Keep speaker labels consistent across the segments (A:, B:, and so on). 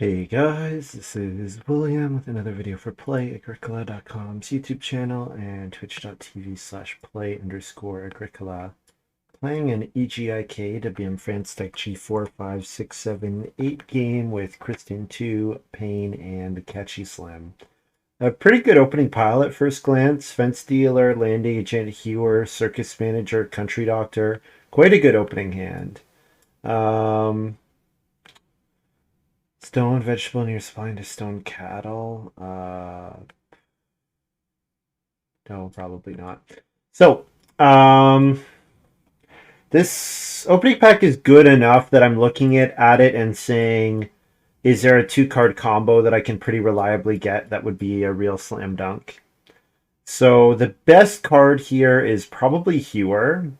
A: Hey guys, this is William with another video for Play-agricola.com's YouTube channel and twitch.tv/play_agricola. Playing an EGIK WM France Deck G4, 5, 6, 7, 8 game with Kristen 2, Payne, and Catchyslim. A pretty good opening pile at first glance. Fence Dealer, Land Agent, Hewer, Circus Manager, Country Doctor. Quite a good opening hand. Stone vegetable near supplying to stone cattle. No, probably not. So, this opening pack is good enough that I'm looking at it and saying, is there a 2-card combo that I can pretty reliably get that would be a real slam dunk? So the best card here is probably Hewer.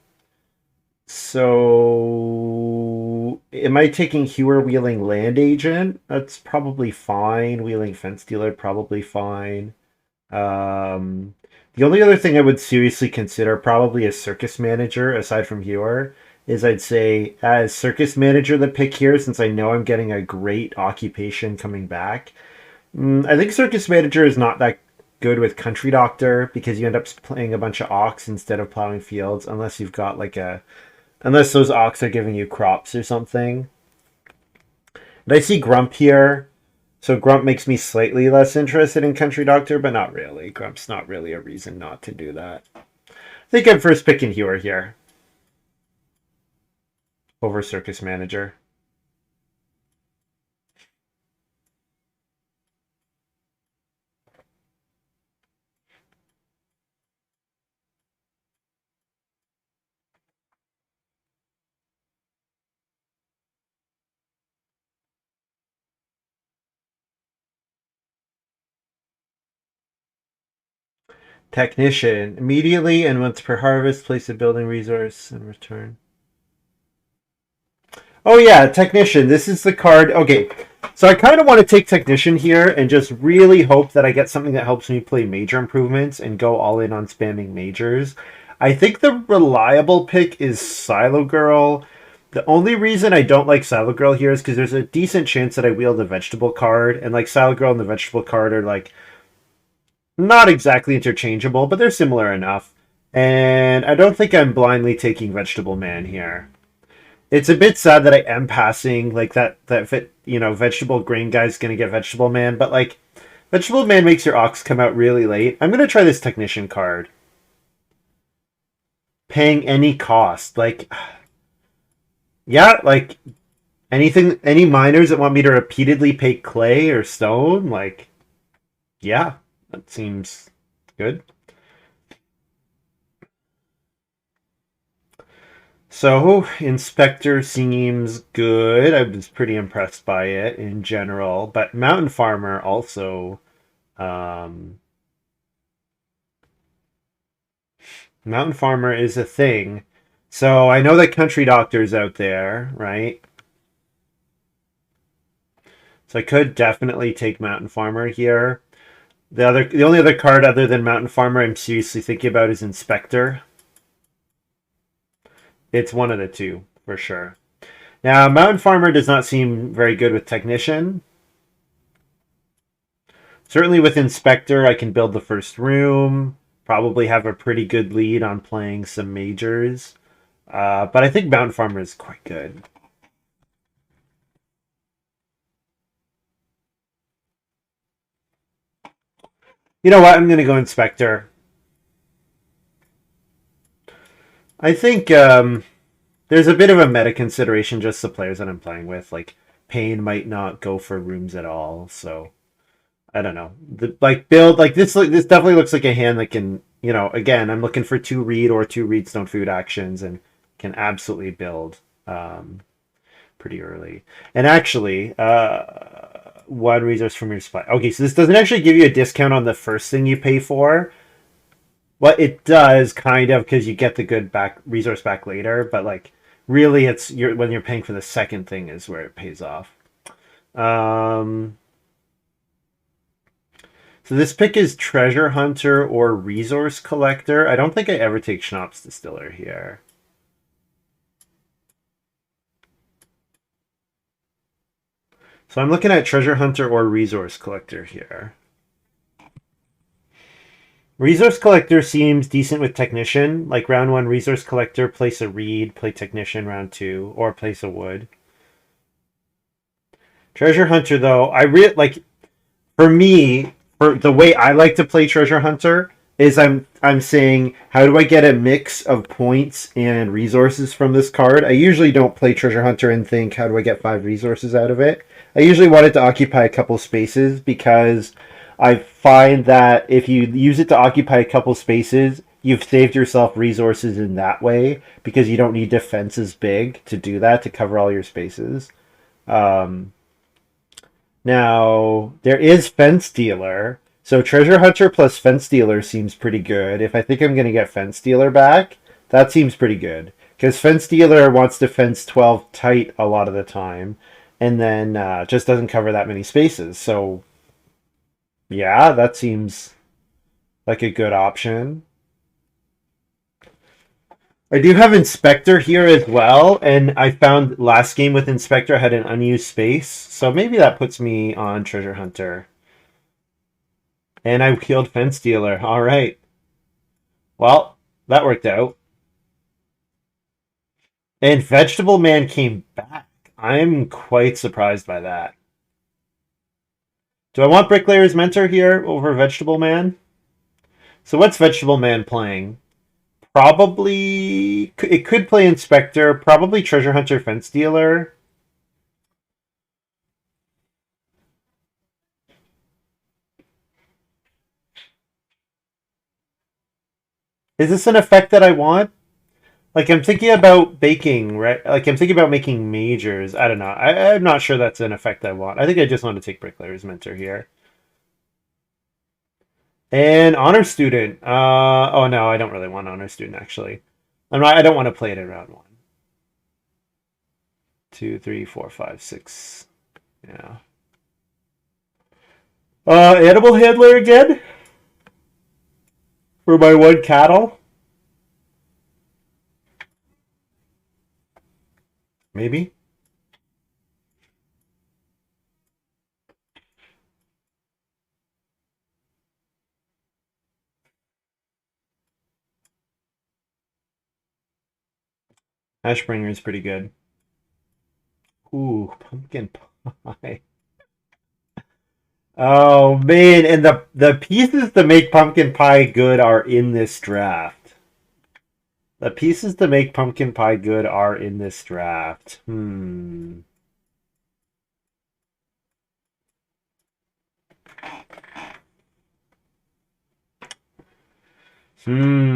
A: So am I taking Hewer wheeling Land Agent? That's probably fine. Wheeling Fence Dealer, probably fine. The only other thing I would seriously consider, probably as Circus Manager, aside from Hewer, is I'd say as Circus Manager the pick here, since I know I'm getting a great occupation coming back. I think Circus Manager is not that good with Country Doctor because you end up playing a bunch of ox instead of plowing fields, unless you've got like a unless those ox are giving you crops or something. And I see Grump here. So Grump makes me slightly less interested in Country Doctor, but not really. Grump's not really a reason not to do that. I think I'm first picking Hewer here over Circus Manager. Technician. Immediately and once per harvest, place a building resource and return. Oh yeah, Technician. This is the card. Okay, so I kind of want to take Technician here and just really hope that I get something that helps me play Major Improvements and go all in on spamming Majors. I think the reliable pick is Silo Girl. The only reason I don't like Silo Girl here is because there's a decent chance that I wheel the vegetable card, and like Silo Girl and the vegetable card are like not exactly interchangeable, but they're similar enough. And I don't think I'm blindly taking Vegetable Man here. It's a bit sad that I am passing like vegetable grain guy's gonna get Vegetable Man, but like Vegetable Man makes your ox come out really late. I'm gonna try this Technician card. Paying any cost. Like yeah, like any miners that want me to repeatedly pay clay or stone, like yeah, that seems good. So, Inspector seems good. I was pretty impressed by it in general. But Mountain Farmer also. Um, Mountain Farmer is a thing. So I know that Country Doctor's out there, right? So I could definitely take Mountain Farmer here. The only other card other than Mountain Farmer I'm seriously thinking about is Inspector. It's one of the two, for sure. Now, Mountain Farmer does not seem very good with Technician. Certainly with Inspector, I can build the first room. Probably have a pretty good lead on playing some majors. But I think Mountain Farmer is quite good. You know what? I'm going to go Inspector. I think there's a bit of a meta consideration, just the players that I'm playing with. Like, Payne might not go for rooms at all, so I don't know. Build like this. This definitely looks like a hand that can, again, I'm looking for 2 read or 2 read stone food actions and can absolutely build pretty early. And actually, 1 resource from your supply. Okay, so this doesn't actually give you a discount on the first thing you pay for. Well, it does kind of because you get the good resource back later, but like really, when you're paying for the second thing is where it pays off. Um, so this pick is Treasure Hunter or Resource Collector. I don't think I ever take Schnapps Distiller here. So I'm looking at treasure hunter or resource collector here. Resource collector seems decent with technician. Like round 1 resource collector, place a reed, play technician round 2, or place a wood. Treasure hunter though, I really like, for me, for the way I like to play treasure hunter is I'm saying how do I get a mix of points and resources from this card? I usually don't play treasure hunter and think how do I get 5 resources out of it. I usually want it to occupy a couple spaces because I find that if you use it to occupy a couple spaces, you've saved yourself resources in that way because you don't need defenses big to do that to cover all your spaces. Um, Now, there is Fence Dealer. So Treasure Hunter plus Fence Dealer seems pretty good. If I think I'm going to get Fence Dealer back, that seems pretty good. Because Fence Dealer wants to fence 12 tight a lot of the time. And then just doesn't cover that many spaces. So, yeah, that seems like a good option. I do have Inspector here as well, and I found last game with Inspector I had an unused space, so maybe that puts me on Treasure Hunter. And I killed Fence Dealer. All right. Well, that worked out. And Vegetable Man came back. I'm quite surprised by that. Do I want Bricklayer's Mentor here over Vegetable Man? So what's Vegetable Man playing? Probably it could play Inspector, probably Treasure Hunter Fence Dealer. Is this an effect that I want? Like I'm thinking about baking, right? Like I'm thinking about making majors. I don't know. I'm not sure that's an effect I want. I think I just want to take Bricklayer's Mentor here. And honor student. Oh no, I don't really want honor student actually. I'm not. I don't want to play it in round 1. 2, 3, 4, 5, 6. Yeah. Animal handler again for my 1 cattle. Maybe. Ashbringer is pretty good. Ooh, pumpkin pie. Oh man, and the pieces to make pumpkin pie good are in this draft. The pieces to make pumpkin pie good are in this draft. Hmm. Hmm.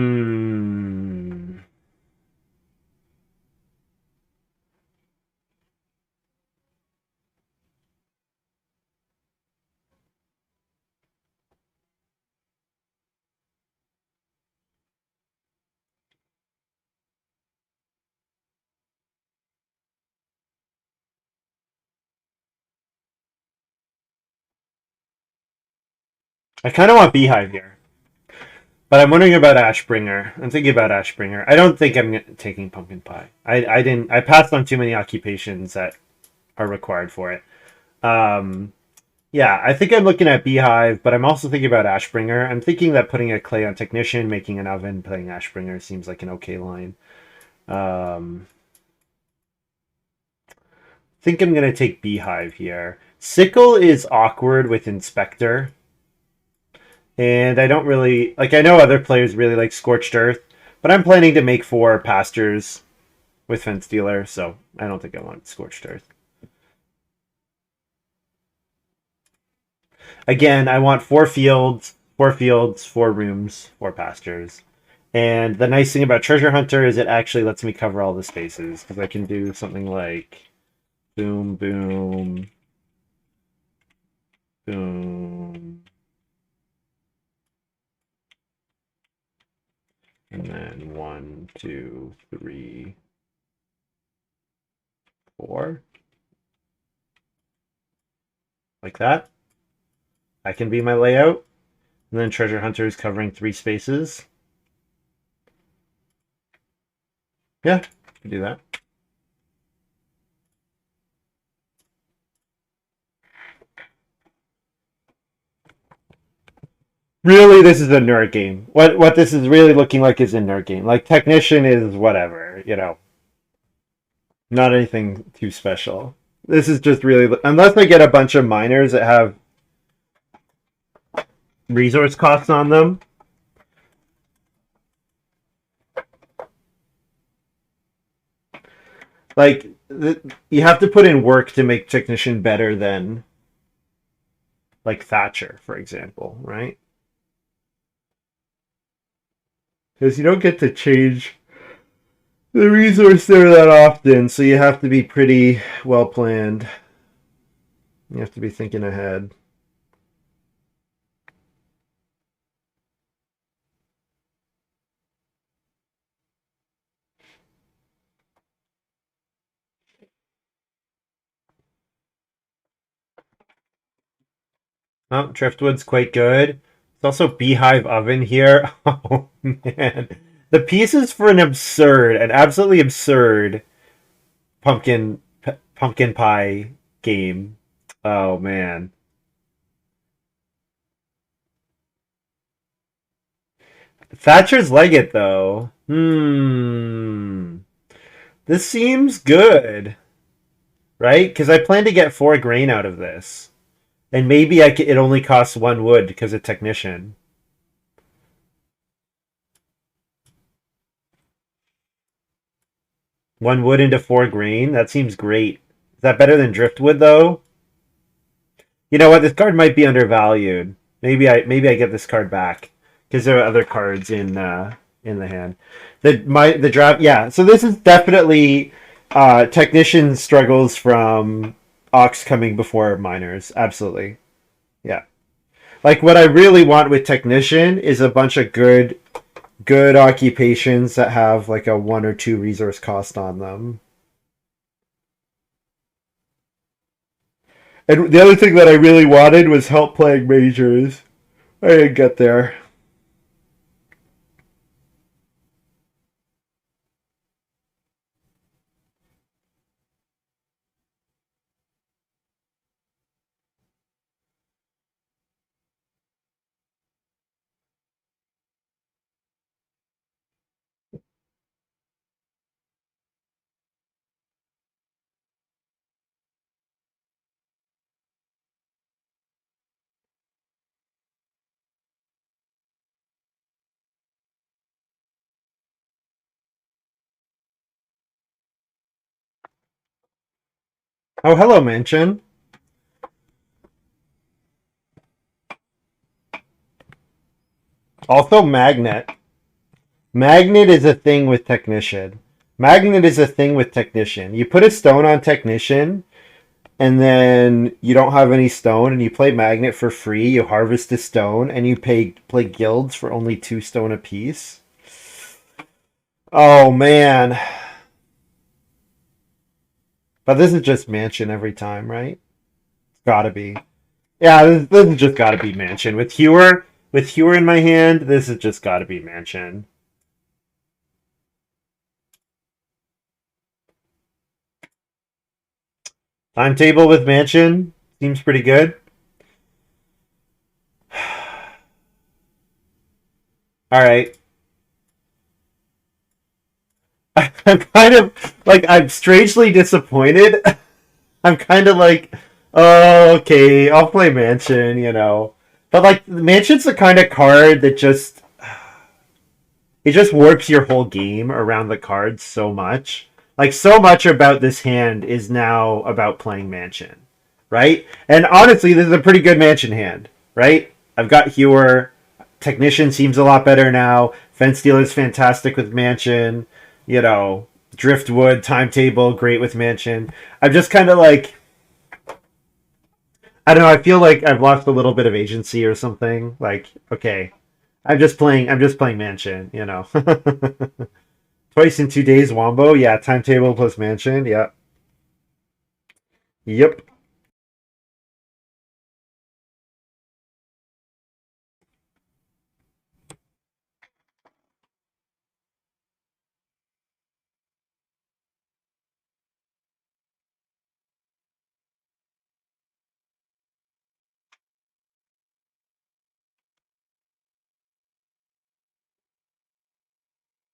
A: I kind of want Beehive here, but I'm wondering about Ashbringer. I'm thinking about Ashbringer. I don't think I'm taking pumpkin pie. I didn't. I passed on too many occupations that are required for it. Um, Yeah, I think I'm looking at Beehive, but I'm also thinking about Ashbringer. I'm thinking that putting a clay on Technician, making an oven, playing Ashbringer seems like an okay line. I think I'm going to take Beehive here. Sickle is awkward with Inspector, and I don't really like. I know other players really like Scorched Earth, but I'm planning to make 4 pastures with Fence Dealer, so I don't think I want Scorched Earth. Again, I want 4 fields, 4 rooms, 4 pastures. And the nice thing about Treasure Hunter is it actually lets me cover all the spaces because I can do something like boom, boom, boom, and then 1, 2, 3, 4, like that. That can be my layout. And then Treasure Hunter is covering 3 spaces. Yeah, I can do that. Really, this is a nerd game. What this is really looking like is a nerd game. Like Technician is whatever, not anything too special. This is just really unless I get a bunch of miners that have resource costs on them. Like you have to put in work to make Technician better than like Thatcher, for example, right? Because you don't get to change the resource there that often, so you have to be pretty well planned. You have to be thinking ahead. Oh, Driftwood's quite good. It's also Beehive Oven here. Oh man, the pieces for an absolutely absurd pumpkin pie game. Oh man, Thatcher's Leggett though. This seems good, right? Because I plan to get 4 grain out of this, and maybe it only costs 1 wood because of Technician. 1 wood into 4 grain. That seems great. Is that better than Driftwood though? You know what? This card might be undervalued. Maybe I get this card back because there are other cards in the hand. The draft. Yeah. So this is definitely Technician struggles from Ox coming before Miners. Absolutely. Yeah. Like what I really want with Technician is a bunch of good occupations that have like a 1 or 2 resource cost on them. And the other thing that I really wanted was help playing majors. I didn't get there. Oh, hello, Mansion. Also, Magnet. Magnet is a thing with Technician. Magnet is a thing with Technician. You put a stone on Technician, and then you don't have any stone, and you play Magnet for free. You harvest a stone, and you play guilds for only 2 stone apiece. Oh man! But this is just Mansion every time, right? It's gotta be. Yeah, this has just gotta be Mansion. With Hewer in my hand, this has just gotta be Mansion. Timetable with Mansion seems pretty good. All right. I'm kind of like I'm strangely disappointed. I'm kind of like, oh, okay, I'll play Mansion. But like Mansion's the kind of card that it just warps your whole game around the cards so much. Like so much about this hand is now about playing Mansion, right? And honestly, this is a pretty good Mansion hand, right? I've got Hewer. Technician seems a lot better now. Fence Dealer's fantastic with Mansion. You know, Driftwood, Timetable, great with Mansion. I'm just kind of like, I don't know. I feel like I've lost a little bit of agency or something. Like, okay, I'm just playing Mansion. Twice in 2 days, Wombo. Yeah, Timetable plus Mansion. Yeah. Yep.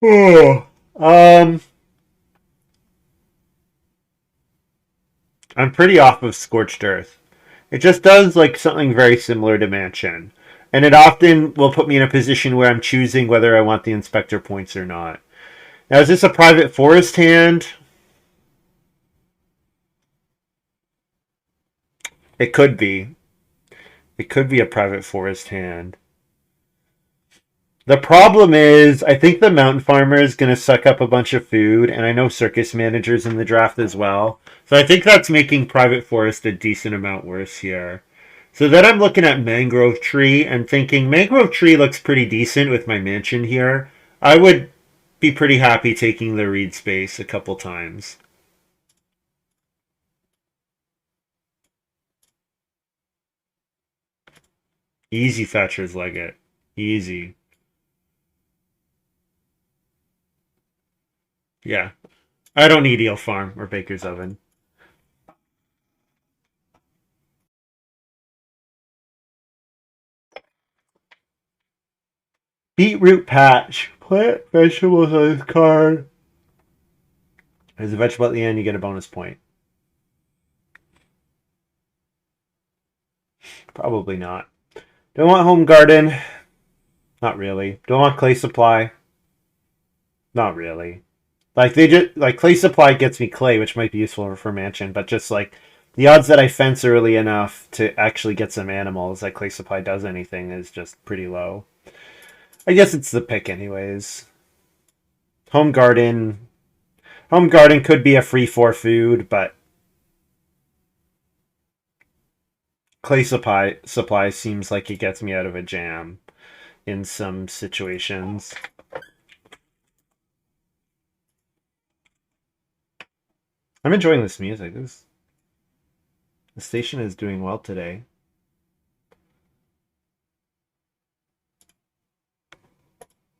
A: Oh, I'm pretty off of Scorched Earth. It just does like something very similar to Mansion. And it often will put me in a position where I'm choosing whether I want the inspector points or not. Now, is this a private forest hand? It could be. It could be a private forest hand. The problem is, I think the mountain farmer is going to suck up a bunch of food, and I know circus managers in the draft as well. So I think that's making private forest a decent amount worse here. So then I'm looking at mangrove tree and thinking mangrove tree looks pretty decent with my mansion here. I would be pretty happy taking the reed space a couple times. Easy Thatcher's Leggett. Easy. Yeah. I don't need Eel Farm or Baker's Oven. Beetroot Patch. Plant vegetables on this card. There's a vegetable at the end, you get a bonus point. Probably not. Don't want Home Garden. Not really. Don't want Clay Supply. Not really. Like they just like Clay Supply gets me clay, which might be useful for Mansion, but just like the odds that I fence early enough to actually get some animals like Clay Supply does anything is just pretty low. I guess it's the pick anyways. Home Garden. Home Garden could be a free for food, but Clay supply seems like it gets me out of a jam in some situations. I'm enjoying this music. The station is doing well today.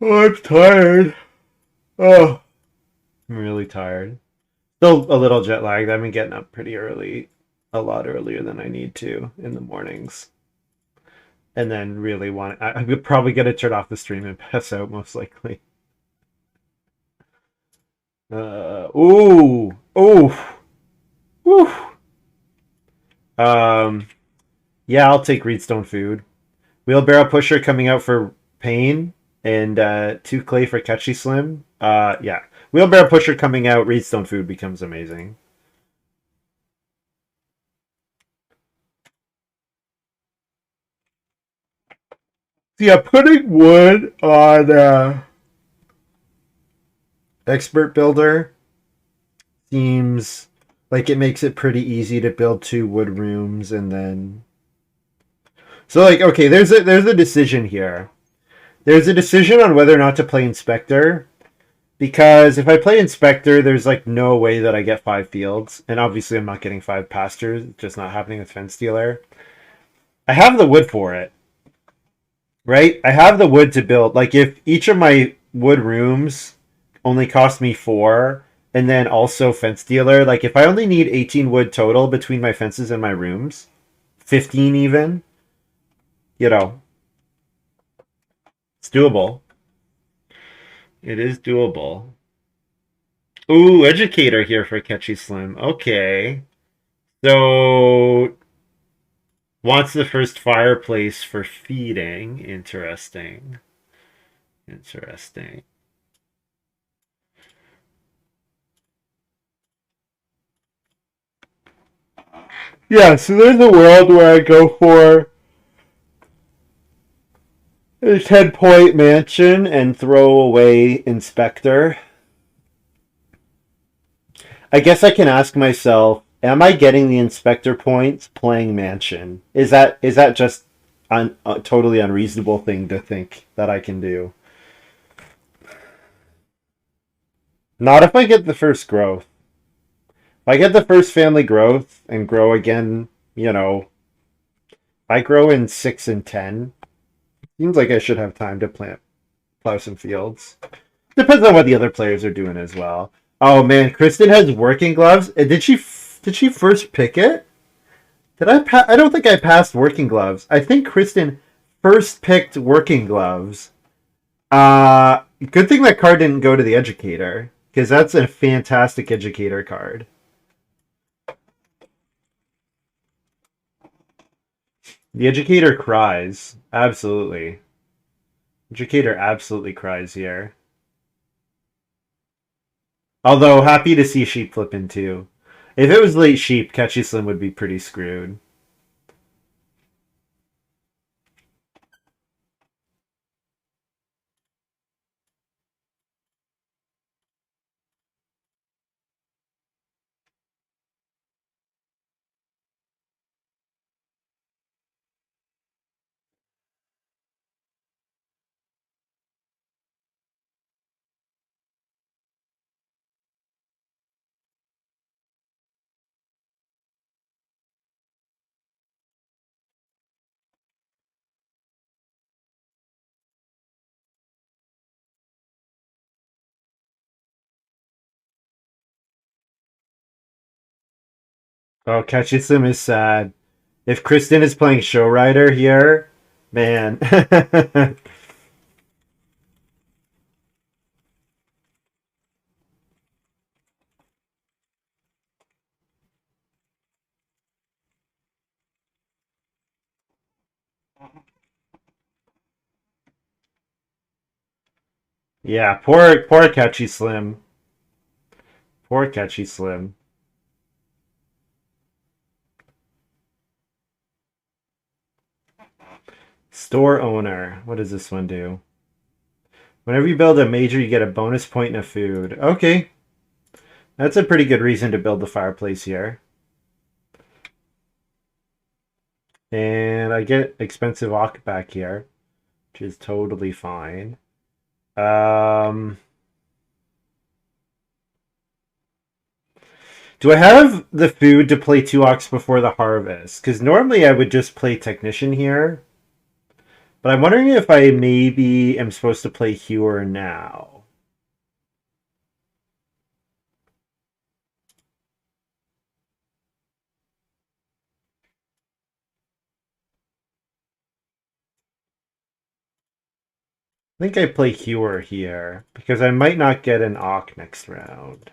A: Oh, I'm tired. Oh, I'm really tired. Still a little jet lagged. I've been getting up pretty early, a lot earlier than I need to in the mornings. And then really I'm probably going to turn off the stream and pass out most likely. Ooh. Woo. Yeah, I'll take Reedstone Food. Wheelbarrow Pusher coming out for Pain and 2 clay for Catchyslim. Yeah. Wheelbarrow Pusher coming out, Reedstone Food becomes amazing. Yeah, putting wood on Expert Builder seems like it makes it pretty easy to build 2 wood rooms and then... So like, okay, there's a decision here. There's a decision on whether or not to play Inspector. Because if I play Inspector, there's like no way that I get 5 fields. And obviously I'm not getting 5 pastures. It's just not happening with Fence Dealer. I have the wood for it. Right? I have the wood to build. Like if each of my wood rooms only cost me 4, and then also Fence Dealer, like if I only need 18 wood total between my fences and my rooms, 15 even, you know, it's doable. It is doable. Ooh, Educator here for Catchyslim. Okay. So, wants the first fireplace for feeding. Interesting. Interesting. Yeah, so there's a world where I go for a 10-point mansion and throw away Inspector. I guess I can ask myself, am I getting the Inspector points playing Mansion? Is that just a totally unreasonable thing to think that I can do? Not if I get the first growth. If I get the first family growth and grow again, you know, if I grow in 6 and 10, seems like I should have time to plow some fields. Depends on what the other players are doing as well. Oh man, Kristen has working gloves. Did she first pick it? Did I don't think I passed working gloves. I think Kristen first picked working gloves. Good thing that card didn't go to the educator, because that's a fantastic educator card. The educator cries. Absolutely. Educator absolutely cries here. Although, happy to see Sheep flipping too. If it was late Sheep, Catchyslim would be pretty screwed. Oh, Catchislim is sad. If Kristen is playing Show Rider here, man. Yeah, poor Catchislim. Poor Catchislim. Store owner. What does this one do? Whenever you build a major, you get a bonus point in a food. Okay. That's a pretty good reason to build the fireplace here. And I get expensive ock back here, which is totally fine. Do I have the food to play 2 ox before the harvest? Because normally I would just play technician here. But I'm wondering if I maybe am supposed to play hewer now. I think I play hewer here because I might not get an ock next round.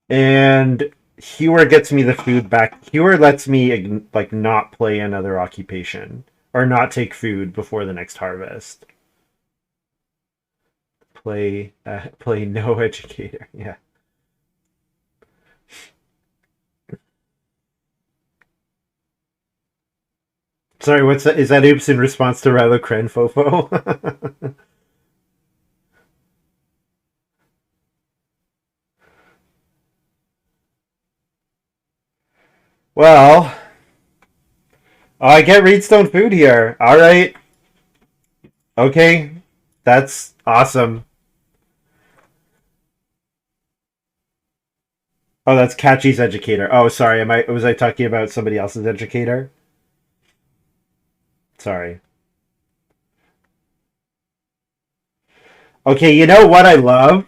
A: And hewer gets me the food back. Hewer lets me like not play another occupation or not take food before the next harvest. Play no educator. Yeah. Sorry, what's that? Is that oops in response to Rilo Kren Fofo? Well, I get Reedstone food here. All right. Okay. That's awesome. Oh, that's Catchy's educator. Oh, sorry. Was I talking about somebody else's educator? Sorry. Okay, you know what I love?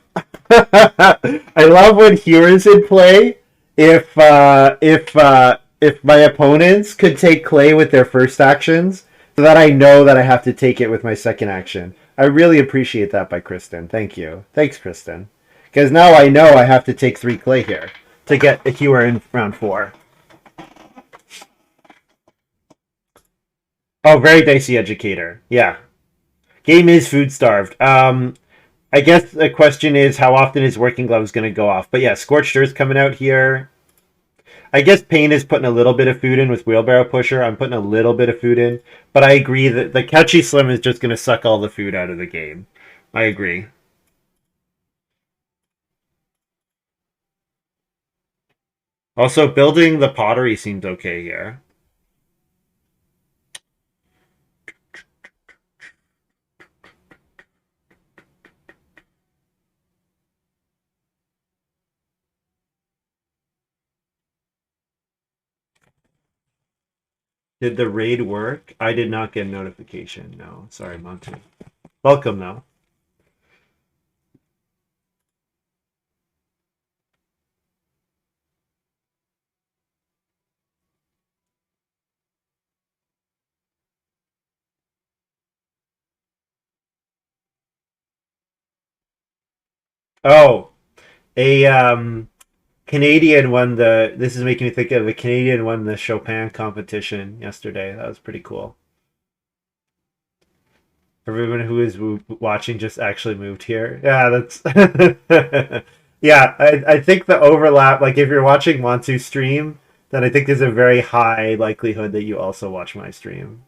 A: I love when Hewer's in play. If my opponents could take clay with their first actions, so that I know that I have to take it with my second action. I really appreciate that by Kristen. Thank you. Thanks, Kristen. Because now I know I have to take 3 clay here to get a Hewer in round 4. Oh, very dicey educator. Yeah. Game is food starved. I guess the question is how often is Working Gloves going to go off? But yeah, Scorched Earth coming out here. I guess Payne is putting a little bit of food in with Wheelbarrow Pusher. I'm putting a little bit of food in. But I agree that the Catchislim is just going to suck all the food out of the game. I agree. Also, building the pottery seems okay here. Did the raid work? I did not get a notification. No, sorry, Monty. Welcome, though. Oh, a Canadian won the. This is making me think of a Canadian won the Chopin competition yesterday. That was pretty cool. Everyone who is watching just actually moved here. Yeah, that's. Yeah, I think the overlap. Like if you're watching Wantu stream, then I think there's a very high likelihood that you also watch my stream.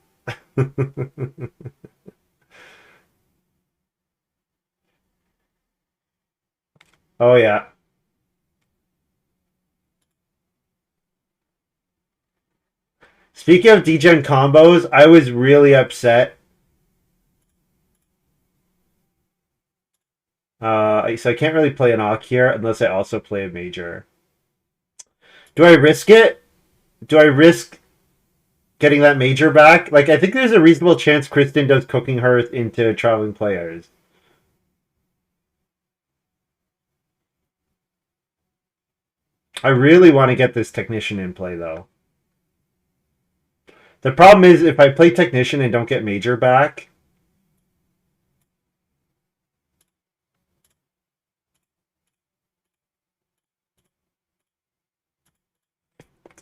A: Oh yeah. Speaking of degen combos, I was really upset. So I can't really play an Awk here unless I also play a major. Do I risk it? Do I risk getting that major back? Like, I think there's a reasonable chance Kristen does Cooking Hearth into Traveling Players. I really want to get this Technician in play, though. The problem is, if I play Technician and don't get major back,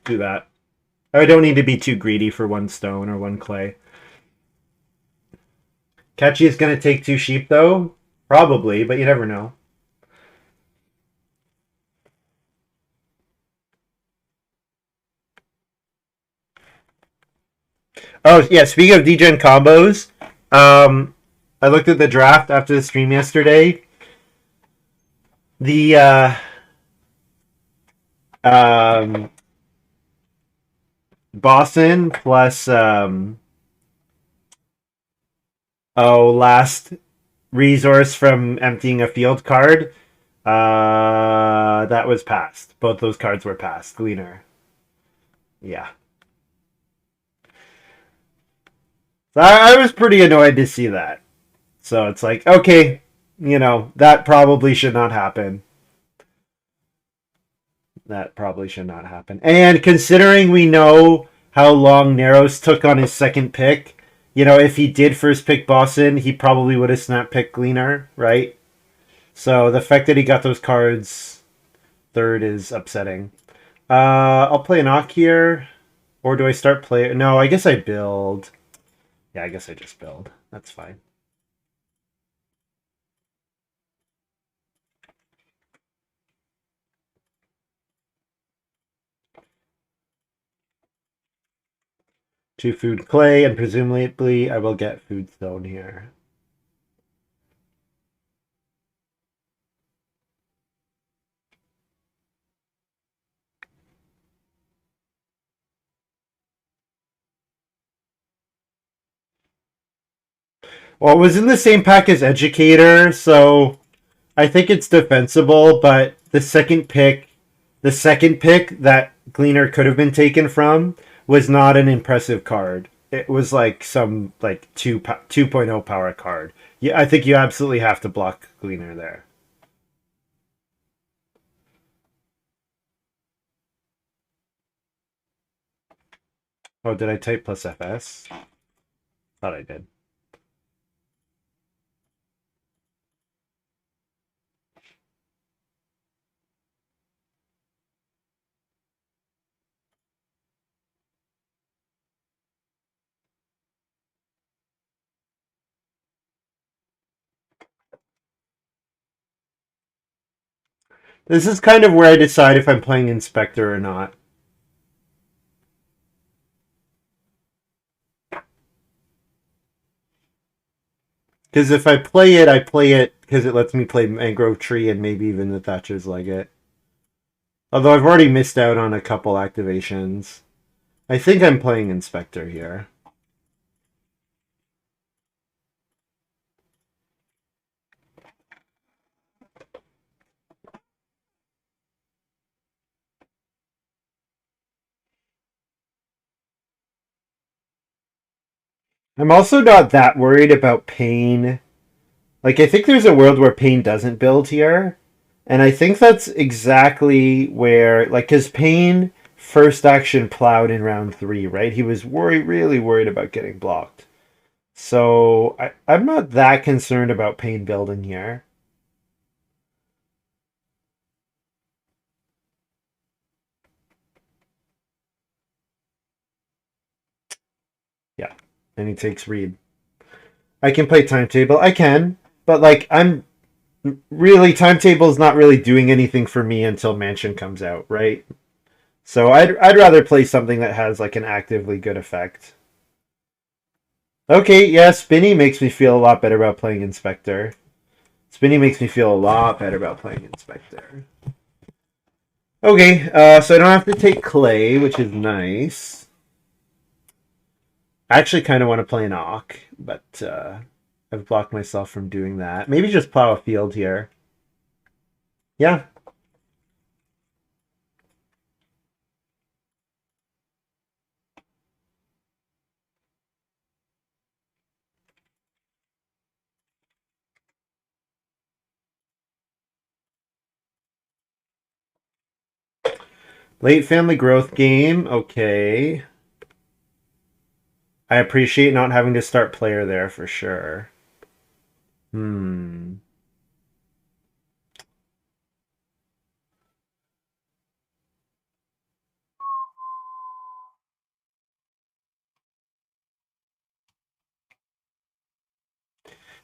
A: do that. I don't need to be too greedy for one stone or one clay. Catchy is going to take two sheep, though. Probably, but you never know. Oh, yeah, speaking of degen combos, um, I looked at the draft after the stream yesterday. The um, Boston plus last resource from emptying a field card. That was passed. Both those cards were passed. Gleaner. Yeah. So I was pretty annoyed to see that. So it's like, okay, that probably should not happen. That probably should not happen. And considering we know how long Narrows took on his second pick, if he did first pick Boston, he probably would have snap picked Gleaner, right? So the fact that he got those cards third is upsetting. I'll play an Ock here. Or do I start play? No, I guess I build. Yeah, I guess I just build. That's fine. Two food clay, and presumably I will get food stone here. Well, it was in the same pack as Educator, so I think it's defensible, but the second pick that Gleaner could have been taken from was not an impressive card. It was like some like 2.0 power card. Yeah, I think you absolutely have to block Gleaner there. Oh, did I type plus FS? Thought I did. This is kind of where I decide if I'm playing Inspector or not. Because if I play it because it lets me play Mangrove Tree and maybe even the Thatcher's Legate. Although I've already missed out on a couple activations. I think I'm playing Inspector here. I'm also not that worried about Pain. Like, I think there's a world where Pain doesn't build here. And I think that's exactly where, like, because Pain first action plowed in round 3, right? He was really worried about getting blocked. So I'm not that concerned about Pain building here. And he takes read. I can play timetable. I can, but like I'm really timetable is not really doing anything for me until Mansion comes out, right? So I'd rather play something that has like an actively good effect. Okay, yeah, Spinny makes me feel a lot better about playing Inspector. Spinny makes me feel a lot better about playing Inspector. Okay, so I don't have to take Clay, which is nice. I actually kind of want to play an Ock, but I've blocked myself from doing that. Maybe just plow a field here. Yeah. Late family growth game. Okay. I appreciate not having to start player there for sure. Hmm.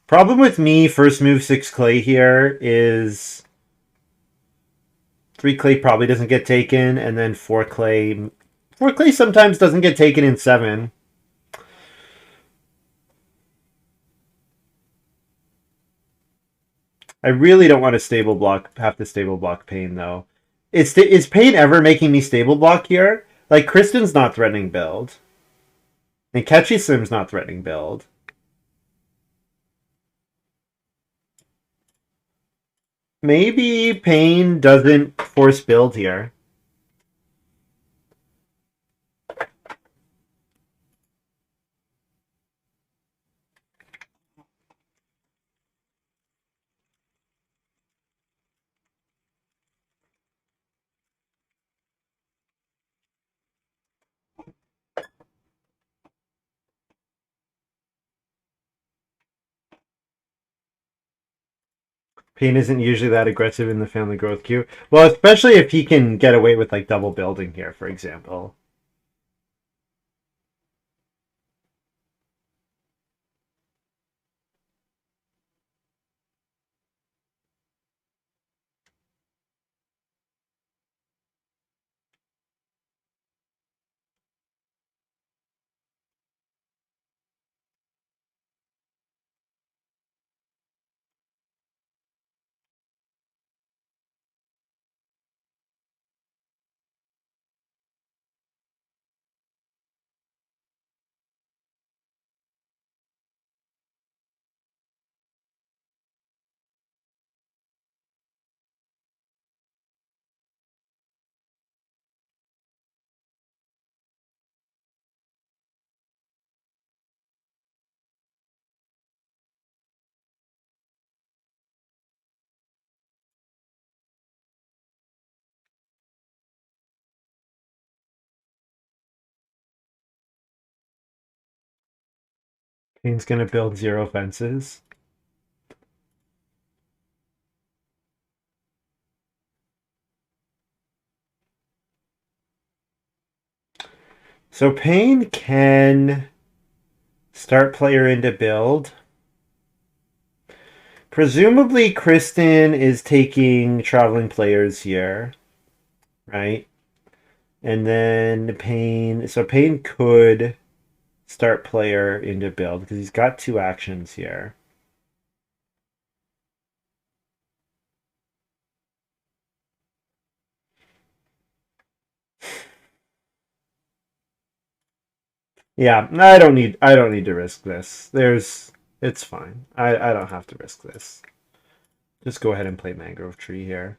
A: Problem with me, first move 6 clay here is 3 clay probably doesn't get taken, and then 4 clay. 4 clay sometimes doesn't get taken in 7. I really don't want to stable block, have to stable block Pain though. Is Pain ever making me stable block here? Like Kristen's not threatening build. And Catchyslim's not threatening build. Maybe Pain doesn't force build here. Pain isn't usually that aggressive in the family growth queue. Well, especially if he can get away with like double building here, for example. Pain's gonna build 0 fences. So Pain can start player into build. Presumably Kristen is taking traveling players here, right? And then Pain, so Pain could start player into build because he's got 2 actions here. Yeah, I don't need to risk this. It's fine. I don't have to risk this. Just go ahead and play Mangrove Tree here.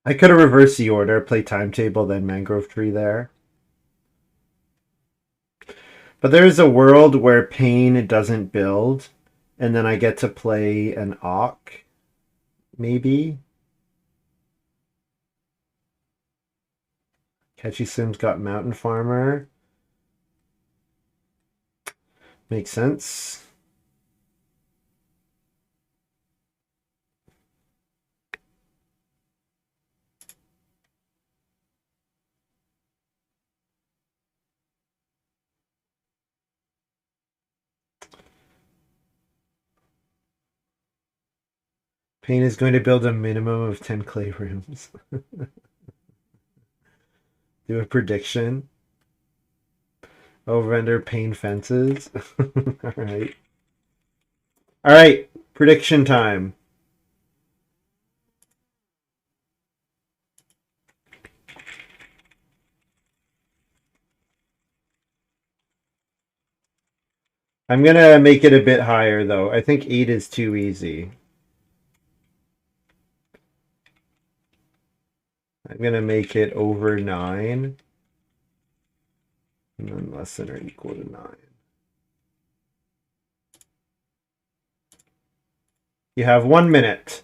A: I could have reversed the order, play Timetable, then Mangrove Tree there. But there's a world where Pain doesn't build, and then I get to play an Ock, maybe. Catchyslim's got Mountain Farmer. Makes sense. Pain is going to build a minimum of 10 clay rooms. Do a prediction. Oh, render Pain fences. All right. All right. Prediction time. I'm going to make it a bit higher, though. I think 8 is too easy. I'm going to make it over 9. And then less than or equal to 9. You have 1 minute.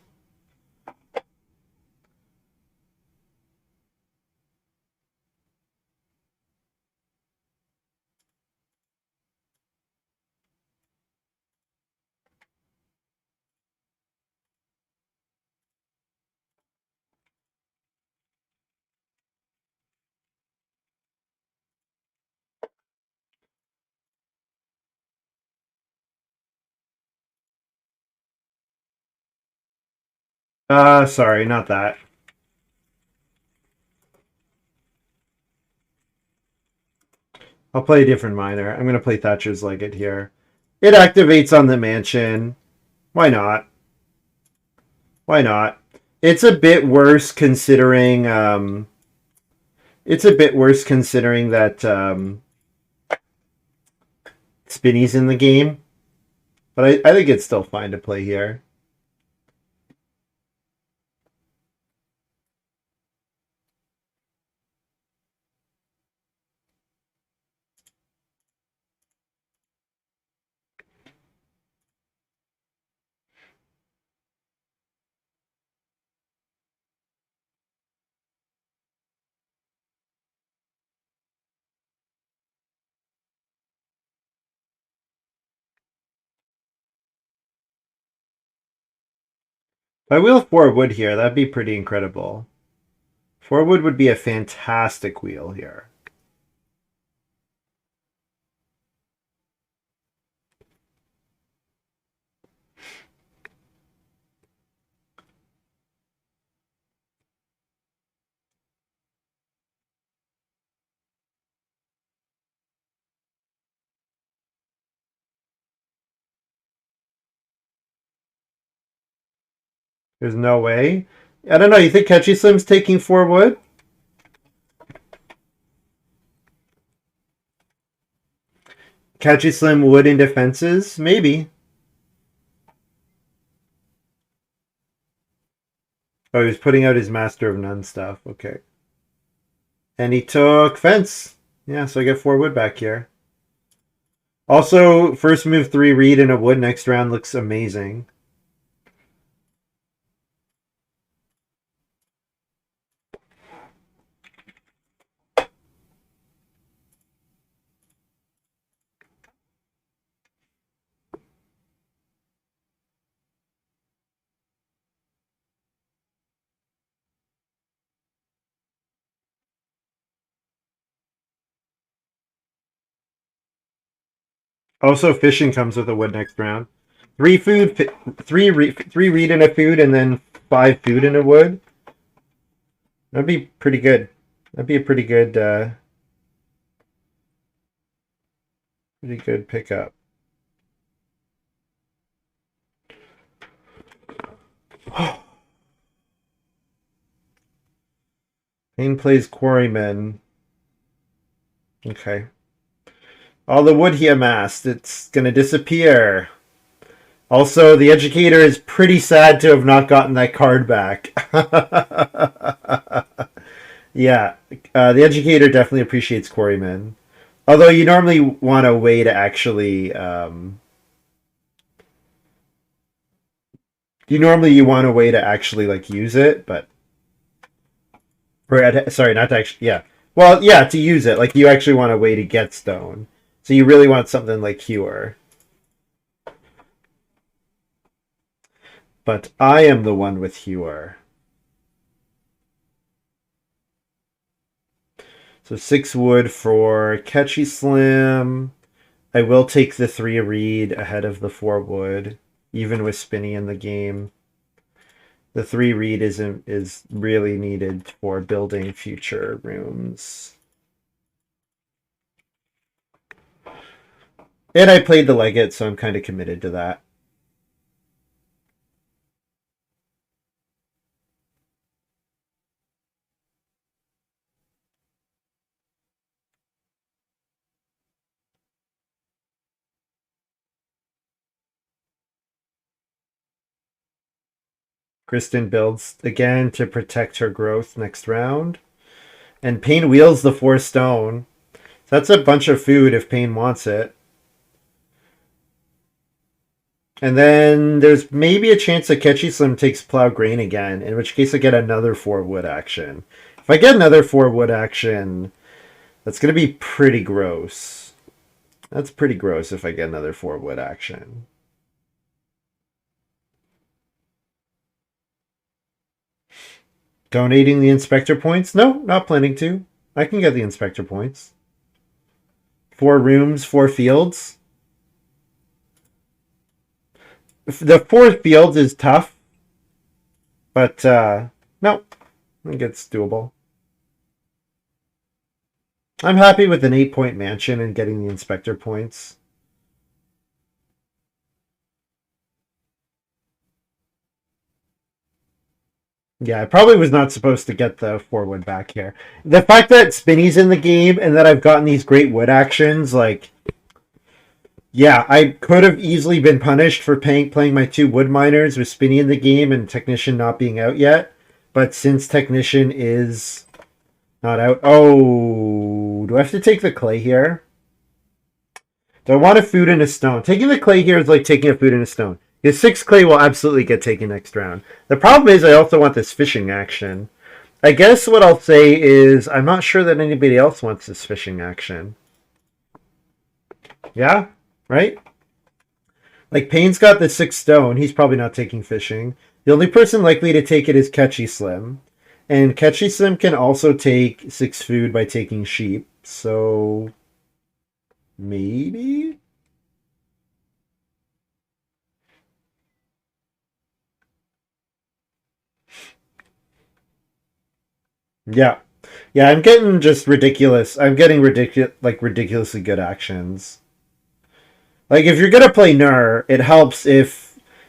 A: Sorry, not that. I'll play a different miner. I'm going to play Thatcher's Legate here. It activates on the mansion. Why not? Why not? It's a bit worse considering that Spinny's in the game. But I think it's still fine to play here. If I wheel 4 wood here, that'd be pretty incredible. 4 wood would be a fantastic wheel here. There's no way. I don't know. You think Catchyslim's taking 4 wood? Catchyslim wood in defenses? Maybe. Oh, he was putting out his Master of None stuff. Okay. And he took fence. Yeah, so I get 4 wood back here. Also, first move 3 reed and a wood next round looks amazing. Also, fishing comes with a wood next round. 3 food, 3 reed and a food, and then 5 food and a wood. That'd be pretty good. That'd be a pretty good pickup. Payne plays Quarryman. Okay. All the wood he amassed, it's gonna disappear. Also, the educator is pretty sad to have not gotten that card back. Yeah, the educator definitely appreciates Quarryman. Although you normally want a way to actually... you want a way to actually, like, use it, but... Sorry, not to actually... Yeah. Well, yeah, to use it. Like, you actually want a way to get stone. So you really want something like Cure. But I am the one with Hewer. So 6 wood for Catchyslim. I will take the 3 reed ahead of the 4 wood, even with Spinny in the game. The 3 read is really needed for building future rooms. And I played the Legate, so I'm kind of committed to that. Kristen builds again to protect her growth next round. And Payne wheels the 4 stone. That's a bunch of food if Payne wants it. And then there's maybe a chance that Catchyslim takes Plow Grain again, in which case I get another 4 wood action. If I get another 4 wood action, that's going to be pretty gross. That's pretty gross if I get another 4 wood action. Donating the inspector points? No, not planning to. I can get the inspector points. 4 rooms, 4 fields. The 4 fields is tough, but no, I think it's doable. I'm happy with an 8-point mansion and getting the inspector points. Yeah, I probably was not supposed to get the 4 wood back here. The fact that Spinny's in the game and that I've gotten these great wood actions, like, yeah, I could have easily been punished for playing my 2 wood miners with Spinny in the game and Technician not being out yet. But since Technician is not out... Oh, do I have to take the clay here? Do I want a food and a stone? Taking the clay here is like taking a food and a stone. His 6 clay will absolutely get taken next round. The problem is I also want this fishing action. I guess what I'll say is I'm not sure that anybody else wants this fishing action. Yeah? Right? Like, Payne's got the 6 stone. He's probably not taking fishing. The only person likely to take it is Catchyslim. And Catchyslim can also take 6 food by taking sheep. So... maybe? Yeah. Yeah, I'm getting just ridiculous. I'm getting ridiculously good actions. Like, if you're gonna play Nur, it helps to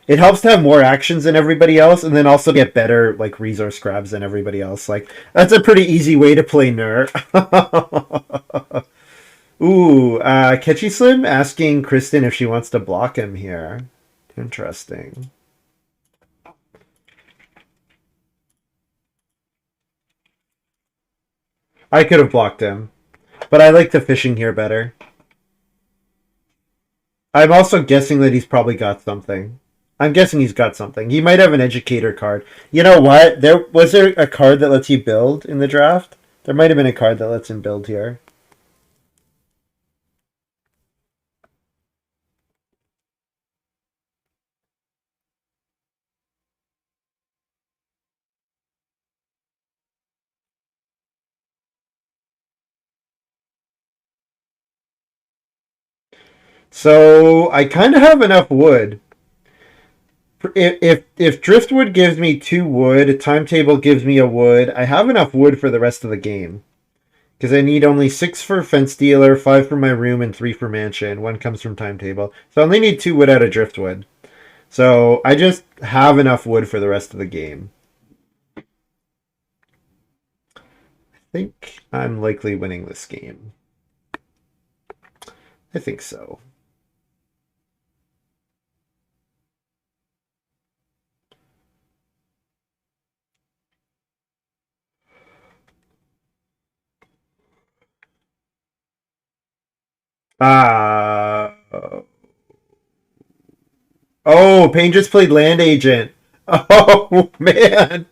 A: have more actions than everybody else, and then also get better like resource grabs than everybody else. Like, that's a pretty easy way to play Nur. Ooh, Catchy asking Kristen if she wants to block him here. Interesting. I could have blocked him, but I like the fishing here better. I'm also guessing that he's probably got something. I'm guessing he's got something. He might have an educator card. You know what? Was there a card that lets you build in the draft? There might have been a card that lets him build here. So I kind of have enough wood. If driftwood gives me 2 wood, timetable gives me a wood, I have enough wood for the rest of the game. Because I need only 6 for fence dealer, 5 for my room, and 3 for mansion. 1 comes from timetable. So I only need 2 wood out of driftwood. So I just have enough wood for the rest of the game. I think I'm likely winning this game. I think so. Oh, Payne just played Land Agent. Oh man.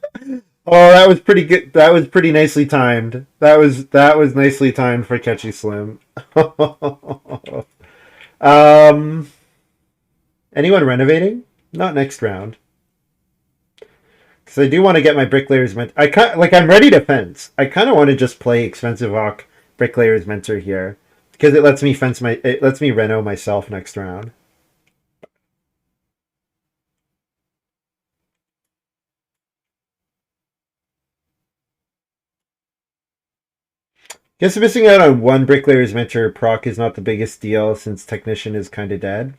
A: Oh, that was pretty good. That was pretty nicely timed. That was nicely timed for Catchyslim. um, anyone renovating? Not next round. Because I do want to get my bricklayer's mentor. I'm ready to fence. I kind of want to just play expensive Hawk bricklayer's mentor here because it lets me reno myself next round. Guess missing out on one Bricklayer's Mentor proc is not the biggest deal since Technician is kind of dead.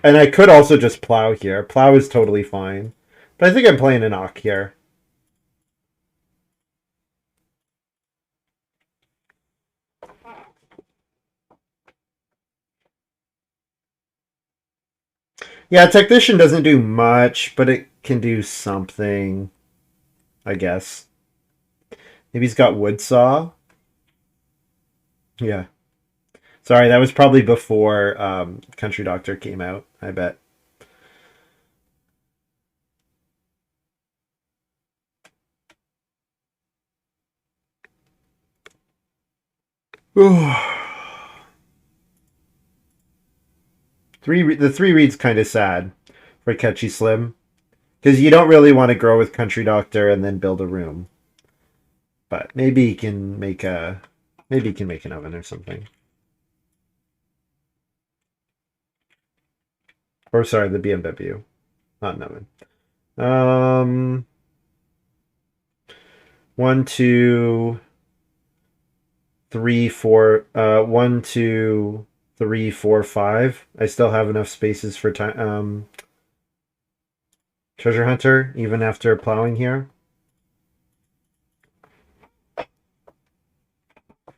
A: And I could also just Plow here. Plow is totally fine. But I think I'm playing an Ock here. Yeah, Technician doesn't do much, but it can do something, I guess. Maybe he's got Wood Saw. Yeah. Sorry, that was probably before Country Doctor came out, I bet. The three read's kind of sad for Catchyslim. Because you don't really want to grow with Country Doctor and then build a room. But maybe he can make a an oven or something. Or sorry, the BMW. Not an oven. 1, 2, 3, 4. 1, 2, 3, 4, 5. I still have enough spaces for time. Treasure Hunter, even after plowing here.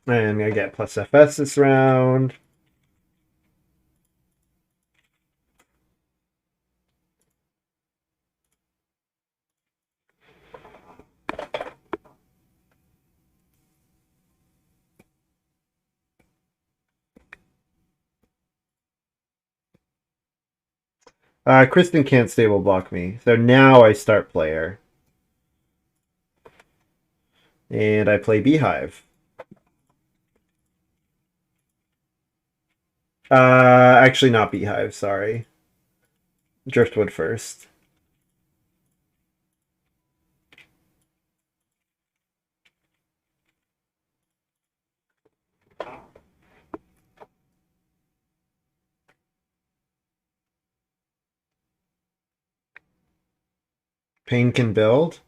A: And I get plus FS this round. Kristen can't stable block me. So now I start player. And I play Beehive. Actually not Beehive, sorry. Driftwood first. Payne can build.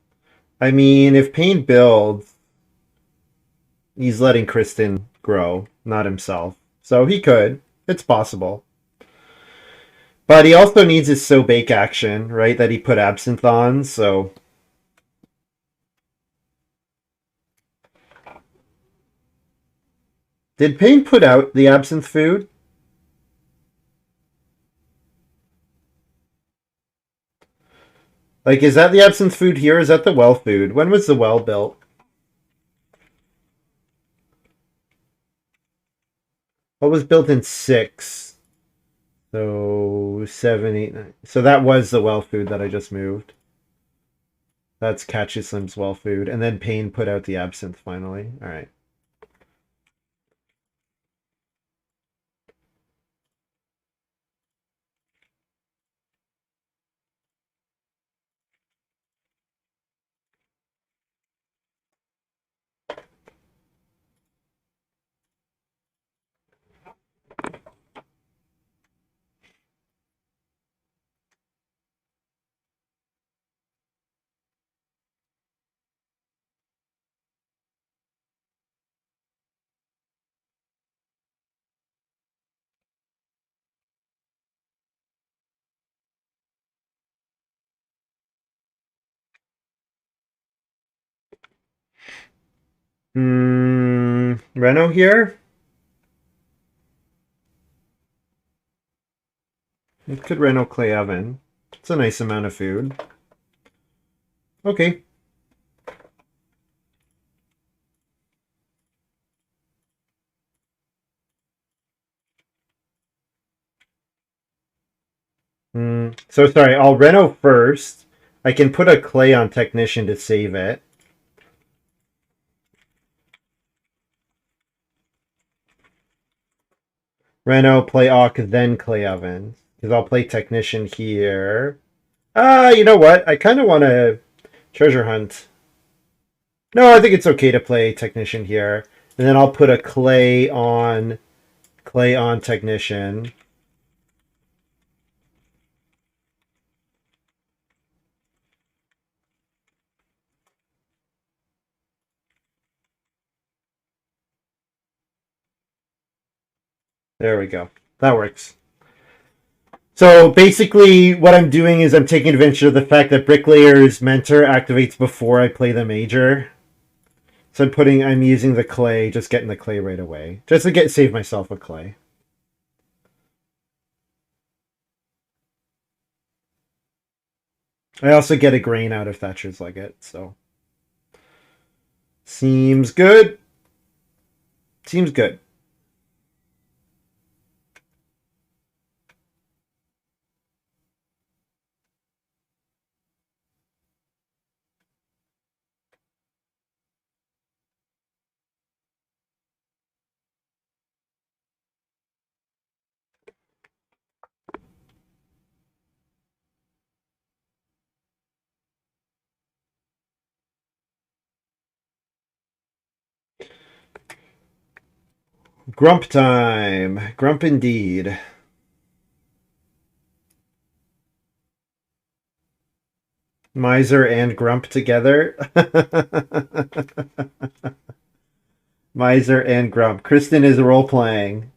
A: I mean, if Payne builds, he's letting Kristen grow, not himself. So he could. It's possible. But he also needs his So Bake action, right? That he put Absinthe on, so... Did Payne put out the Absinthe food? Like, is that the Absinthe food here? Is that the well food? When was the well built? What was built in 6? So 7, 8, 9. So that was the well food that I just moved. That's Catchyslim's well food. And then Payne put out the Absinthe finally. All right. Reno here? It could Reno Clay Oven. It's a nice amount of food. Okay. So sorry, I'll Reno first. I can put a clay on Technician to save it. Reno, play Awk, then Clay Oven. Because I'll play Technician here. You know what? I kind of want to treasure hunt. No, I think it's okay to play Technician here. And then I'll put a clay on Technician. There we go. That works. So basically, what I'm doing is I'm taking advantage of the fact that Bricklayer's Mentor activates before I play the Major. So I'm using the clay, just getting the clay right away, just to save myself a clay. I also get a grain out of Thatcher's Legate, so seems good. Seems good. Grump time. Grump indeed. Miser and Grump together. Miser and Grump. Kristen is role playing.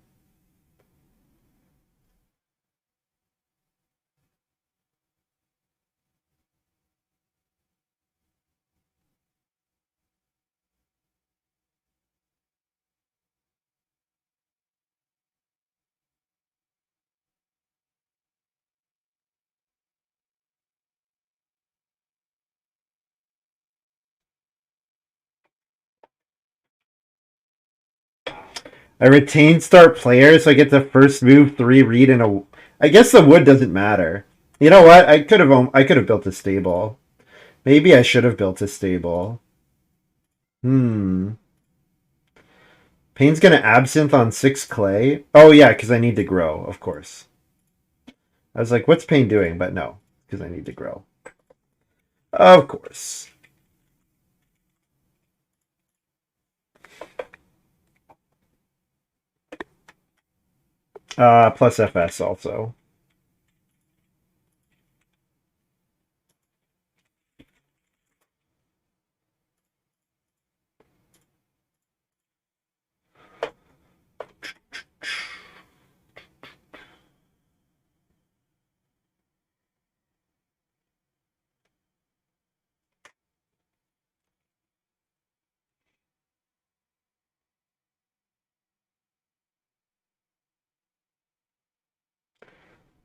A: I retain start player, so I get the first move, 3 read, and a. I guess the wood doesn't matter. You know what? I could have built a stable. Maybe I should have built a stable. Hmm. Payne's gonna absinthe on 6 clay. Oh yeah, because I need to grow, of course. I was like, what's Payne doing? But no, because I need to grow. Of course. Plus FS also.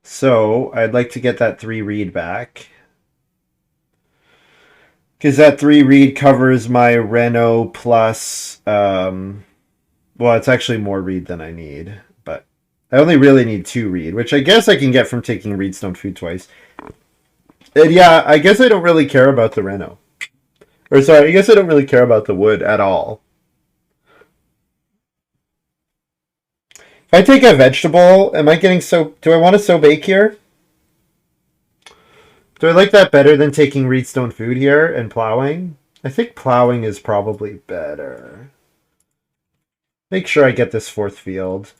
A: So I'd like to get that 3 read back. Because that 3 read covers my Reno plus. Well, it's actually more read than I need, but I only really need 2 read, which I guess I can get from taking Reedstone food twice. And yeah, I guess I don't really care about the Reno. Or sorry, I guess I don't really care about the wood at all. If I take a vegetable, am I getting so? Do I want to sow bake here? Do I like that better than taking Reedstone food here and plowing? I think plowing is probably better. Make sure I get this 4th field.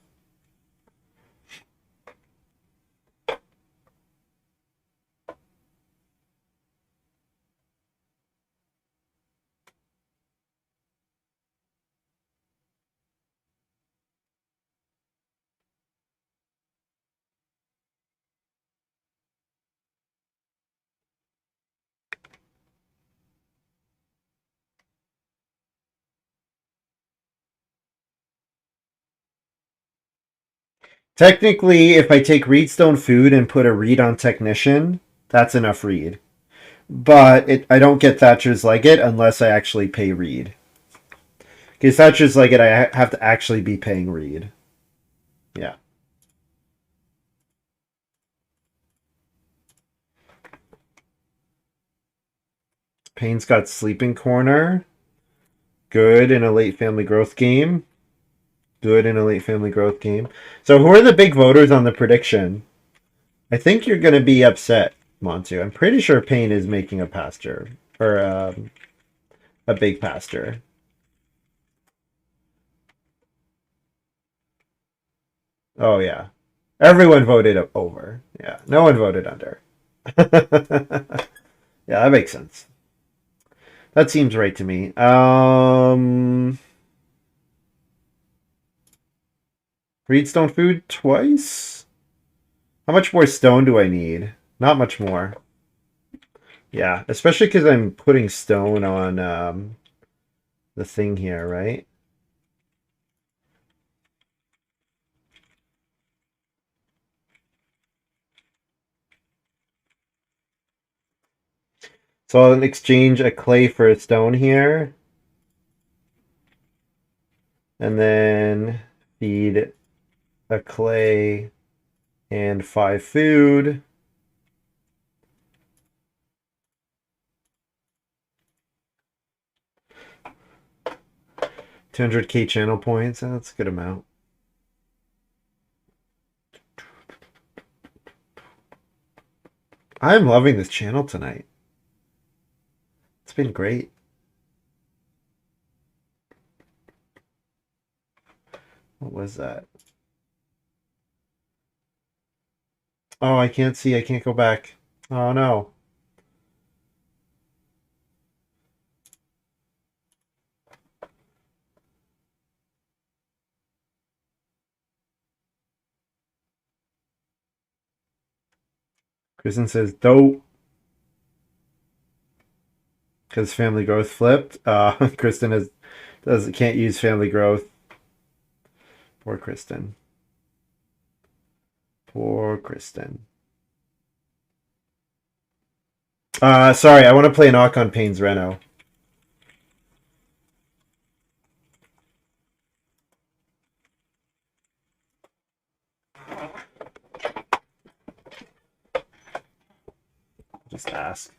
A: Technically, if I take Reedstone food and put a read on Technician, that's enough read. But I don't get Thatcher's Legate unless I actually pay read. Because Thatcher's Legate, I have to actually be paying read. Yeah. Payne's got Sleeping Corner. Good in a late family growth game. Good in a late family growth game. So who are the big voters on the prediction? I think you're going to be upset, Montu. I'm pretty sure Payne is making a pasture. Or a big pasture. Oh, yeah. Everyone voted over. Yeah, no one voted under. Yeah, that makes sense. That seems right to me. Reed stone food twice? How much more stone do I need? Not much more. Yeah, especially because I'm putting stone on the thing here, right? So I'll exchange a clay for a stone here. And then feed a clay and 5 food. 200k channel points. That's a good amount. I'm loving this channel tonight. It's been great. What was that? Oh, I can't see. I can't go back. Oh, no. Kristen says, dope. Because family growth flipped. Kristen can't use family growth. Poor Kristen. Poor Kristen. Sorry, I want to play Knock on Payne's Reno. Just ask.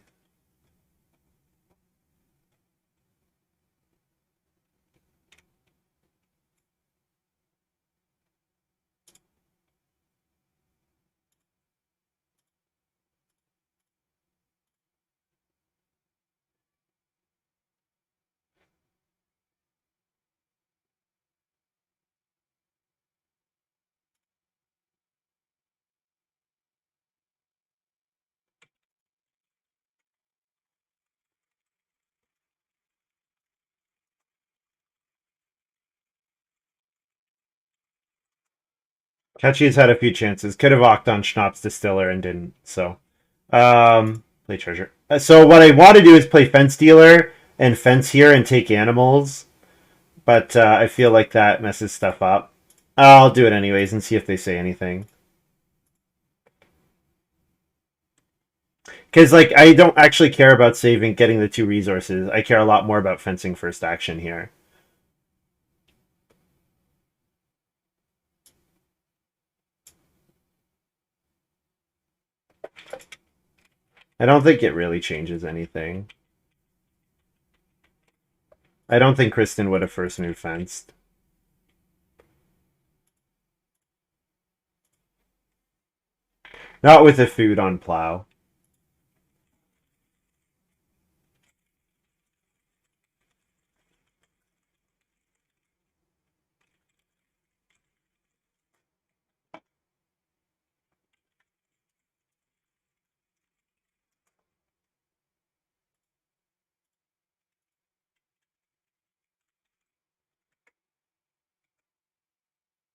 A: Catchy's had a few chances. Could have walked on Schnapps Distiller and didn't. So, play treasure. So what I want to do is play Fence Dealer and Fence here and take animals. But I feel like that messes stuff up. I'll do it anyways and see if they say anything. Because like I don't actually care about getting the 2 resources. I care a lot more about fencing first action here. I don't think it really changes anything. I don't think Kristen would have first move fenced. Not with the food on plow.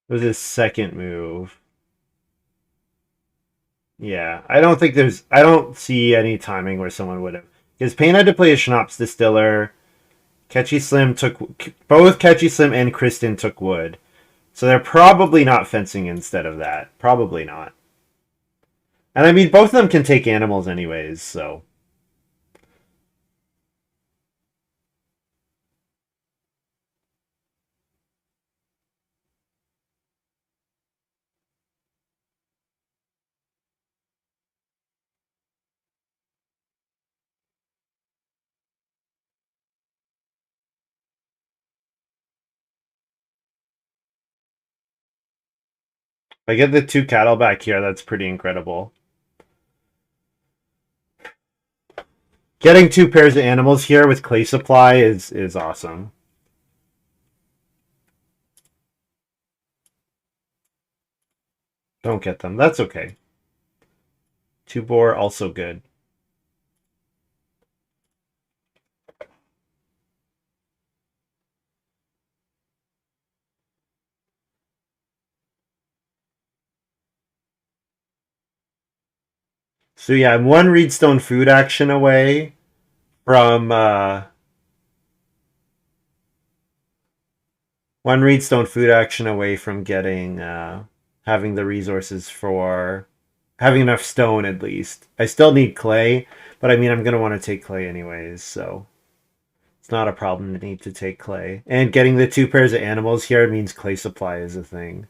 A: It was his second move. Yeah, I don't see any timing where someone would have. Because Payne had to play a Schnapps Distiller. Both Catchyslim and Kristen took wood. So they're probably not fencing instead of that. Probably not. And I mean, both of them can take animals anyways, so. If I get the 2 cattle back here, that's pretty incredible. Getting 2 pairs of animals here with clay supply is awesome. Don't get them. That's okay. 2 boar, also good. So yeah, I'm one Reedstone food action away from one Reedstone food action away from getting having the resources for having enough stone at least. I still need clay, but I mean I'm gonna want to take clay anyways, so it's not a problem to need to take clay. And getting the 2 pairs of animals here means clay supply is a thing.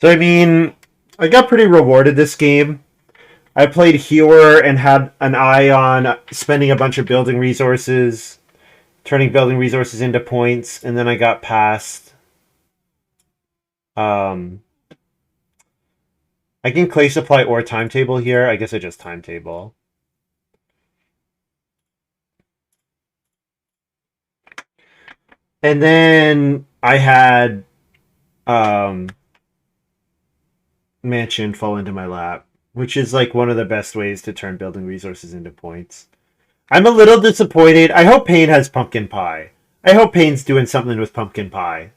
A: So I mean, I got pretty rewarded this game. I played Hewer and had an eye on spending a bunch of building resources, turning building resources into points, and then I got past. Um, I can clay supply or timetable here. I guess I just timetable. And then I had um, Mansion fall into my lap, which is like one of the best ways to turn building resources into points. I'm a little disappointed. I hope Payne has pumpkin pie. I hope Payne's doing something with pumpkin pie.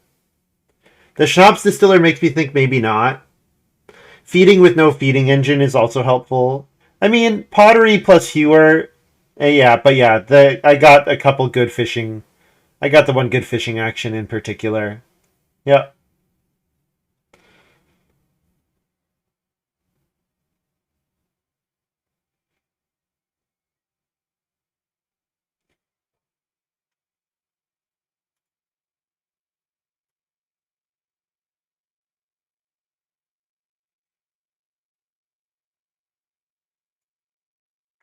A: The Schnapps distiller makes me think maybe not. Feeding with no feeding engine is also helpful. I mean, pottery plus hewer. Yeah, but yeah, I got a couple good fishing. I got the one good fishing action in particular. Yeah.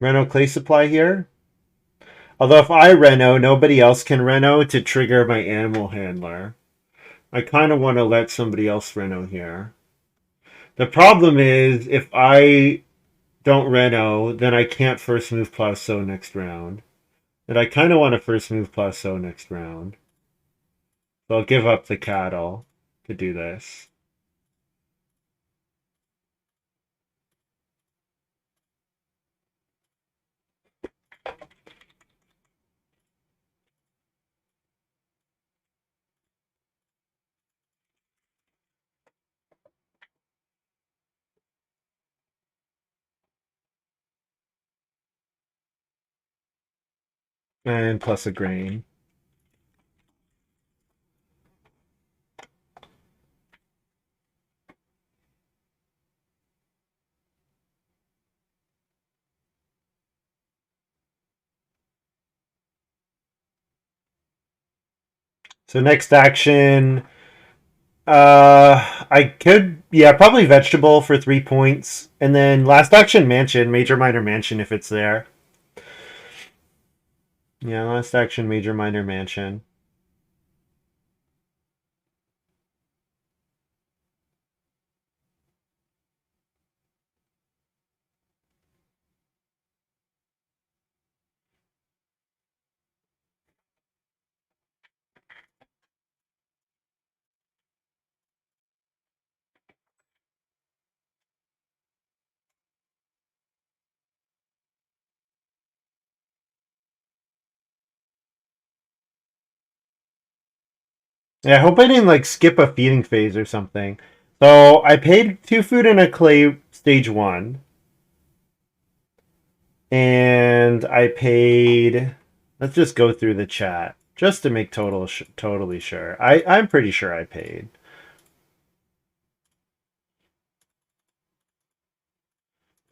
A: Reno clay supply here. Although if I Reno, nobody else can Reno to trigger my animal handler. I kind of want to let somebody else Reno here. The problem is if I don't Reno, then I can't first move plus so next round. And I kind of want to first move plus so next round. So I'll give up the cattle to do this. And plus a grain. So next action, I could, yeah, probably vegetable for 3 points, and then last action mansion, major minor mansion if it's there. Yeah, last action major minor mansion. Yeah, I hope I didn't like skip a feeding phase or something. So I paid 2 food and a clay stage 1, and I paid. Let's just go through the chat just to make totally sure. I'm pretty sure I paid.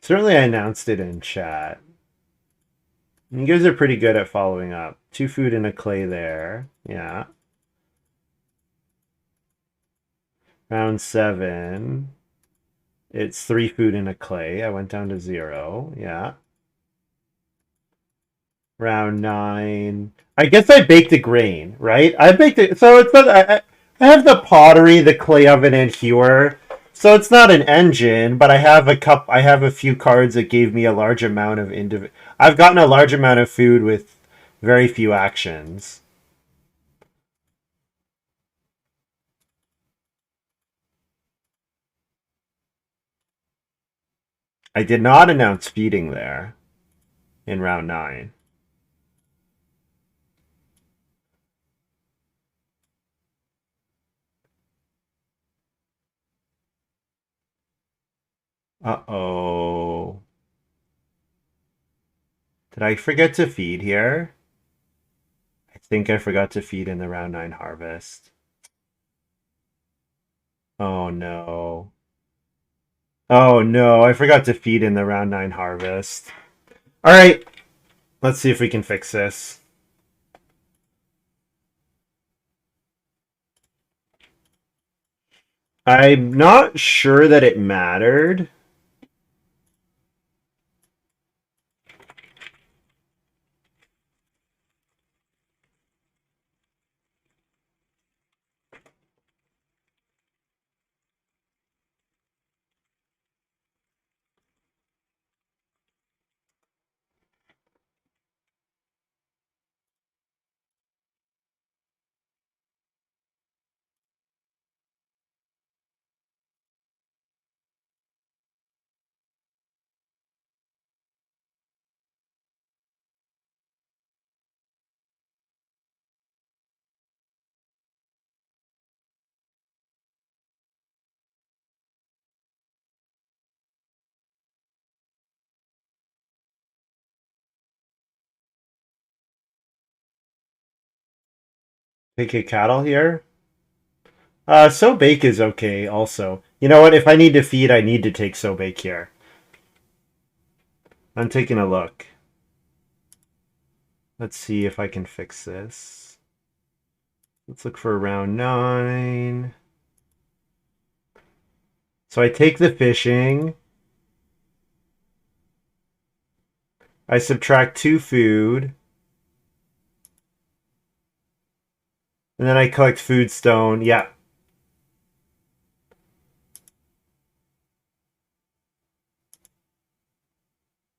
A: Certainly I announced it in chat. You guys are pretty good at following up. 2 food and a clay there. Yeah. Round 7. It's 3 food and a clay. I went down to 0. Yeah. Round 9. I guess I baked a grain, right? I baked it. So it's not. I have the pottery, the clay oven, and hewer. So it's not an engine, but I have a cup. I have a few cards that gave me a large amount of I've gotten a large amount of food with very few actions. I did not announce feeding there in round 9. Uh-oh. Did I forget to feed here? I think I forgot to feed in the round 9 harvest. Oh no. Oh no, I forgot to feed in the round 9 harvest. All right, let's see if we can fix this. I'm not sure that it mattered. Pick a cattle here. So bake is okay also. You know what? If I need to feed, I need to take so bake here. I'm taking a look. Let's see if I can fix this. Let's look for round 9. So I take the fishing. I subtract 2 food. And then I collect food stone. Yeah.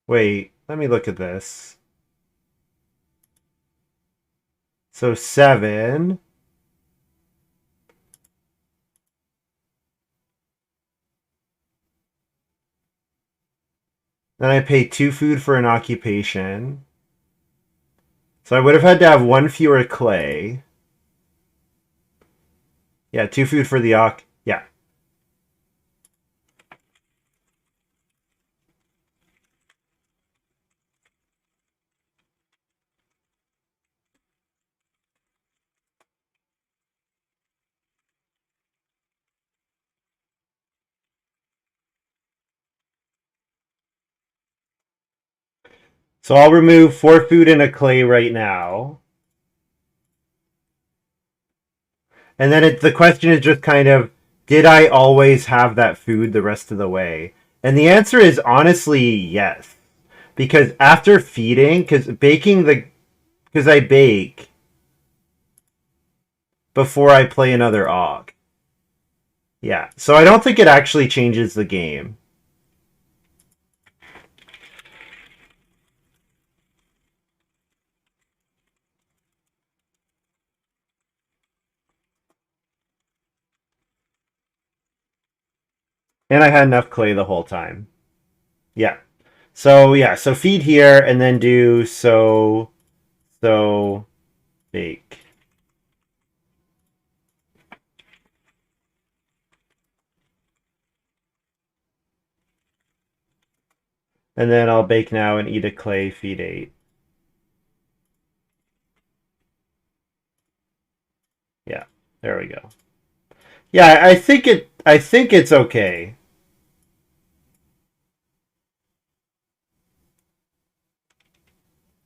A: Wait, let me look at this. So 7. Then I pay 2 food for an occupation. So I would have had to have 1 fewer clay. Yeah, 2 food for the oc. Yeah. So I'll remove 4 food and a clay right now. And then the question is just kind of, did I always have that food the rest of the way? And the answer is honestly yes. Because after feeding, because I bake before I play another Og. Yeah, so I don't think it actually changes the game. And I had enough clay the whole time. Yeah. So yeah, so feed here and then do so bake. And then I'll bake now and eat a clay, feed 8. Yeah, there we go. Yeah, I think it's okay.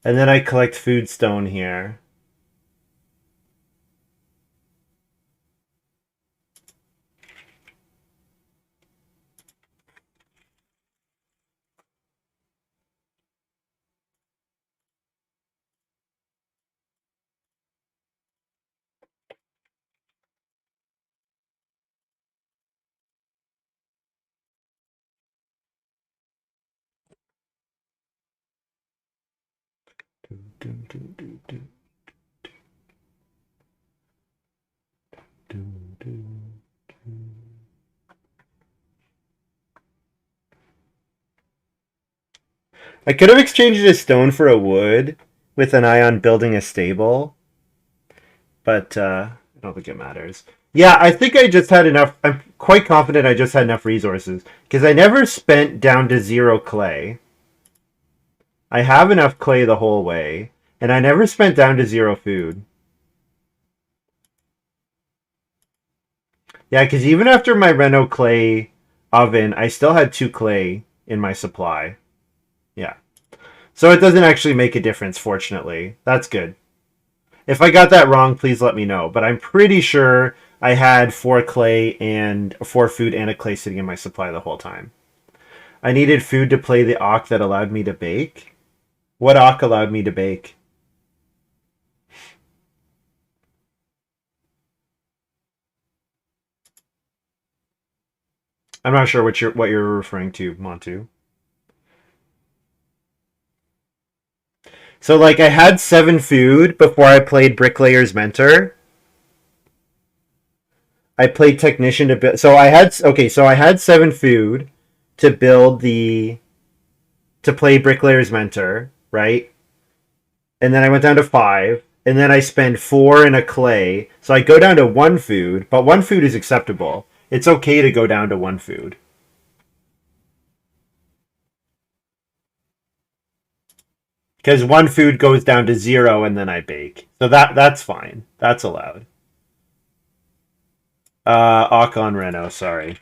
A: And then I collect food stone here. I could have exchanged a stone for a wood with an eye on building a stable, but I don't think it matters. Yeah, I think I just had enough. I'm quite confident I just had enough resources because I never spent down to 0 clay. I have enough clay the whole way, and I never spent down to 0 food. Yeah, because even after my Reno clay oven, I still had 2 clay in my supply. Yeah. So it doesn't actually make a difference, fortunately. That's good. If I got that wrong, please let me know. But I'm pretty sure I had 4 clay and 4 food and a clay sitting in my supply the whole time. I needed food to play the awk that allowed me to bake. What awk allowed me to bake? I'm not sure what you're referring to, Montu. So like I had 7 food before I played Bricklayer's Mentor. I played Technician to build. So I had 7 food to build the to play Bricklayer's Mentor, right? And then I went down to 5, and then I spend 4 in a clay. So I go down to 1 food, but 1 food is acceptable. It's okay to go down to 1 food. Because 1 food goes down to 0 and then I bake. So that's fine. That's allowed. Akon Reno, sorry.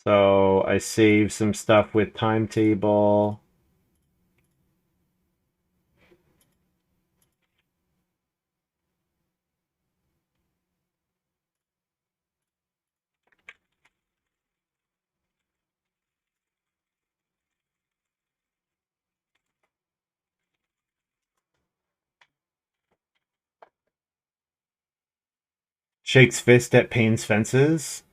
A: So I save some stuff with timetable. Shakes fist at Payne's fences.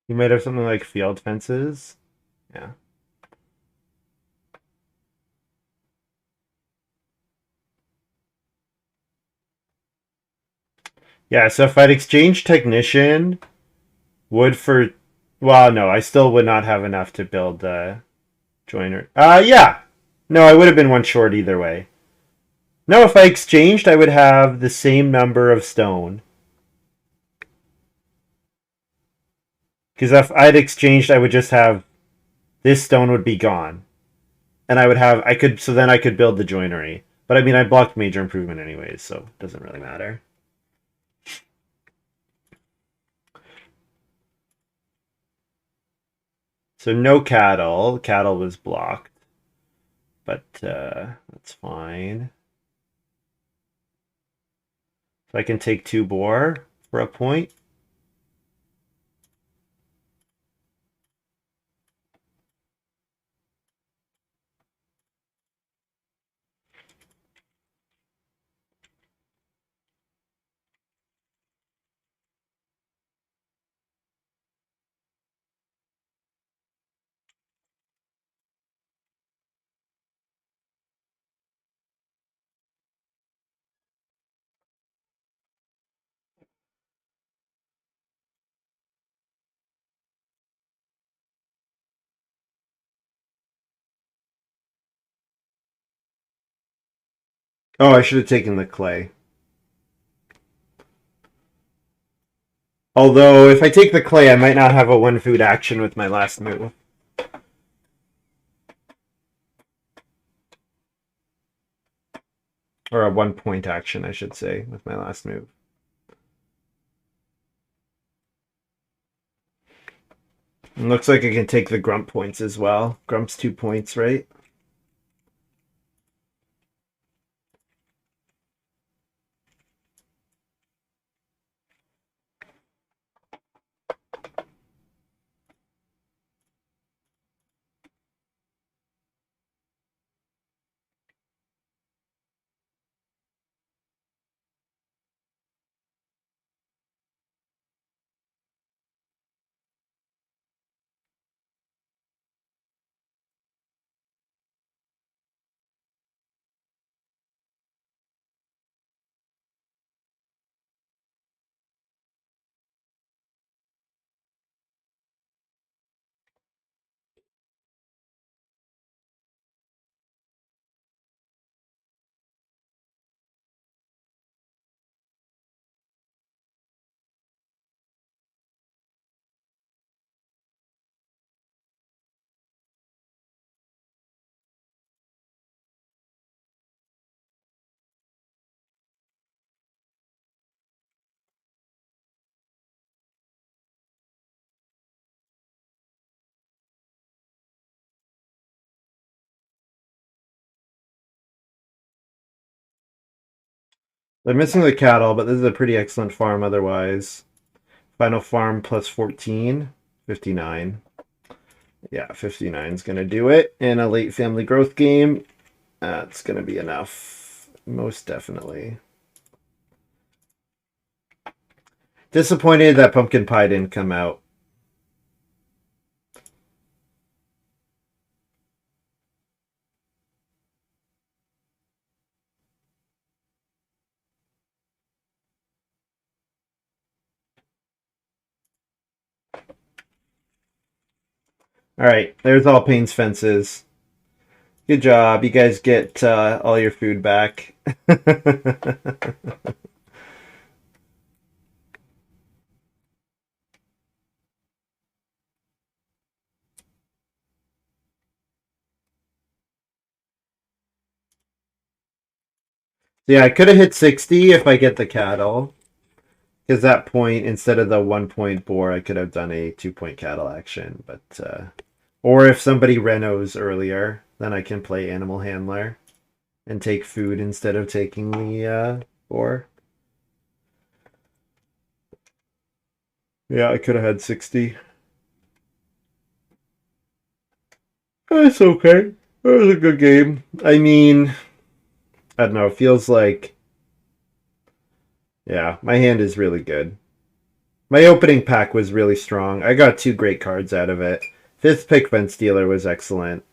A: You might have something like field fences. Yeah. Yeah, so if I'd exchange technician, wood for well, no, I still would not have enough to build the joiner. Yeah. No, I would have been 1 short either way. No, if I exchanged, I would have the same number of stone. Because if I'd exchanged, I would just have this stone would be gone. And so then I could build the joinery. But I mean, I blocked major improvement anyways, so it doesn't really matter. So no cattle. Cattle was blocked. But that's fine. So I can take 2 boar for a point. Oh, I should have taken the clay. Although, if I take the clay, I might not have a 1 food action with my last move. Or a 1 point action, I should say, with my last move. It looks like I can take the Grump points as well. Grump's 2 points, right? They're missing the cattle, but this is a pretty excellent farm otherwise. Final farm plus 14, 59. Yeah, 59 is going to do it. In a late family growth game, that's going to be enough. Most definitely. Disappointed that pumpkin pie didn't come out. All right, there's all Payne's fences. Good job. You guys get all your food back. Yeah, I could have hit 60 if I get the cattle. Because that point, instead of the 1 point boar, I could have done a 2 point cattle action. But or if somebody renos earlier, then I can play animal handler and take food instead of taking the boar. Yeah, I could have had 60. That's okay. It was a good game. I mean, I don't know. It feels like, yeah, my hand is really good. My opening pack was really strong. I got 2 great cards out of it. Fifth pick Fence Dealer was excellent.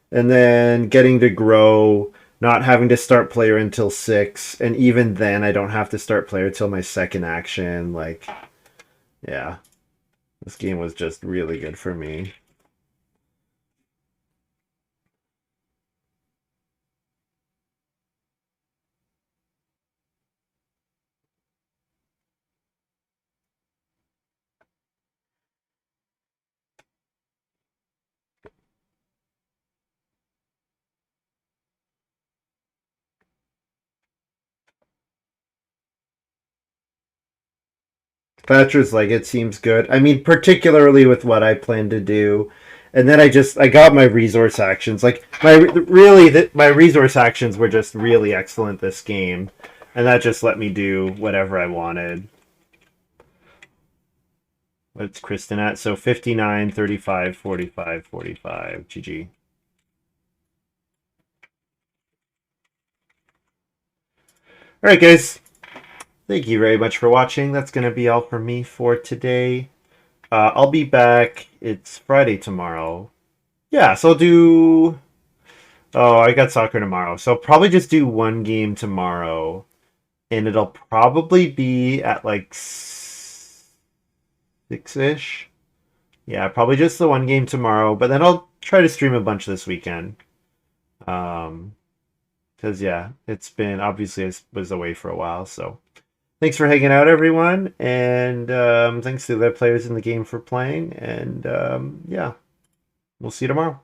A: And then getting to grow, not having to start player until 6, and even then I don't have to start player till my second action. Like, yeah, this game was just really good for me. Thatcher's like it seems good. I mean, particularly with what I plan to do. And then I got my resource actions. Like my resource actions were just really excellent this game, and that just let me do whatever I wanted. What's Kristen at? So 59, 35, 45, 45. GG. All right, guys. Thank you very much for watching. That's going to be all for me for today. I'll be back. It's Friday tomorrow. Yeah, so I'll do. Oh, I got soccer tomorrow. So I'll probably just do one game tomorrow. And it'll probably be at like 6-ish. Yeah, probably just the one game tomorrow. But then I'll try to stream a bunch this weekend. Um, Because, yeah, it's been, obviously, I was away for a while. So thanks for hanging out, everyone. And thanks to the other players in the game for playing. And yeah, we'll see you tomorrow.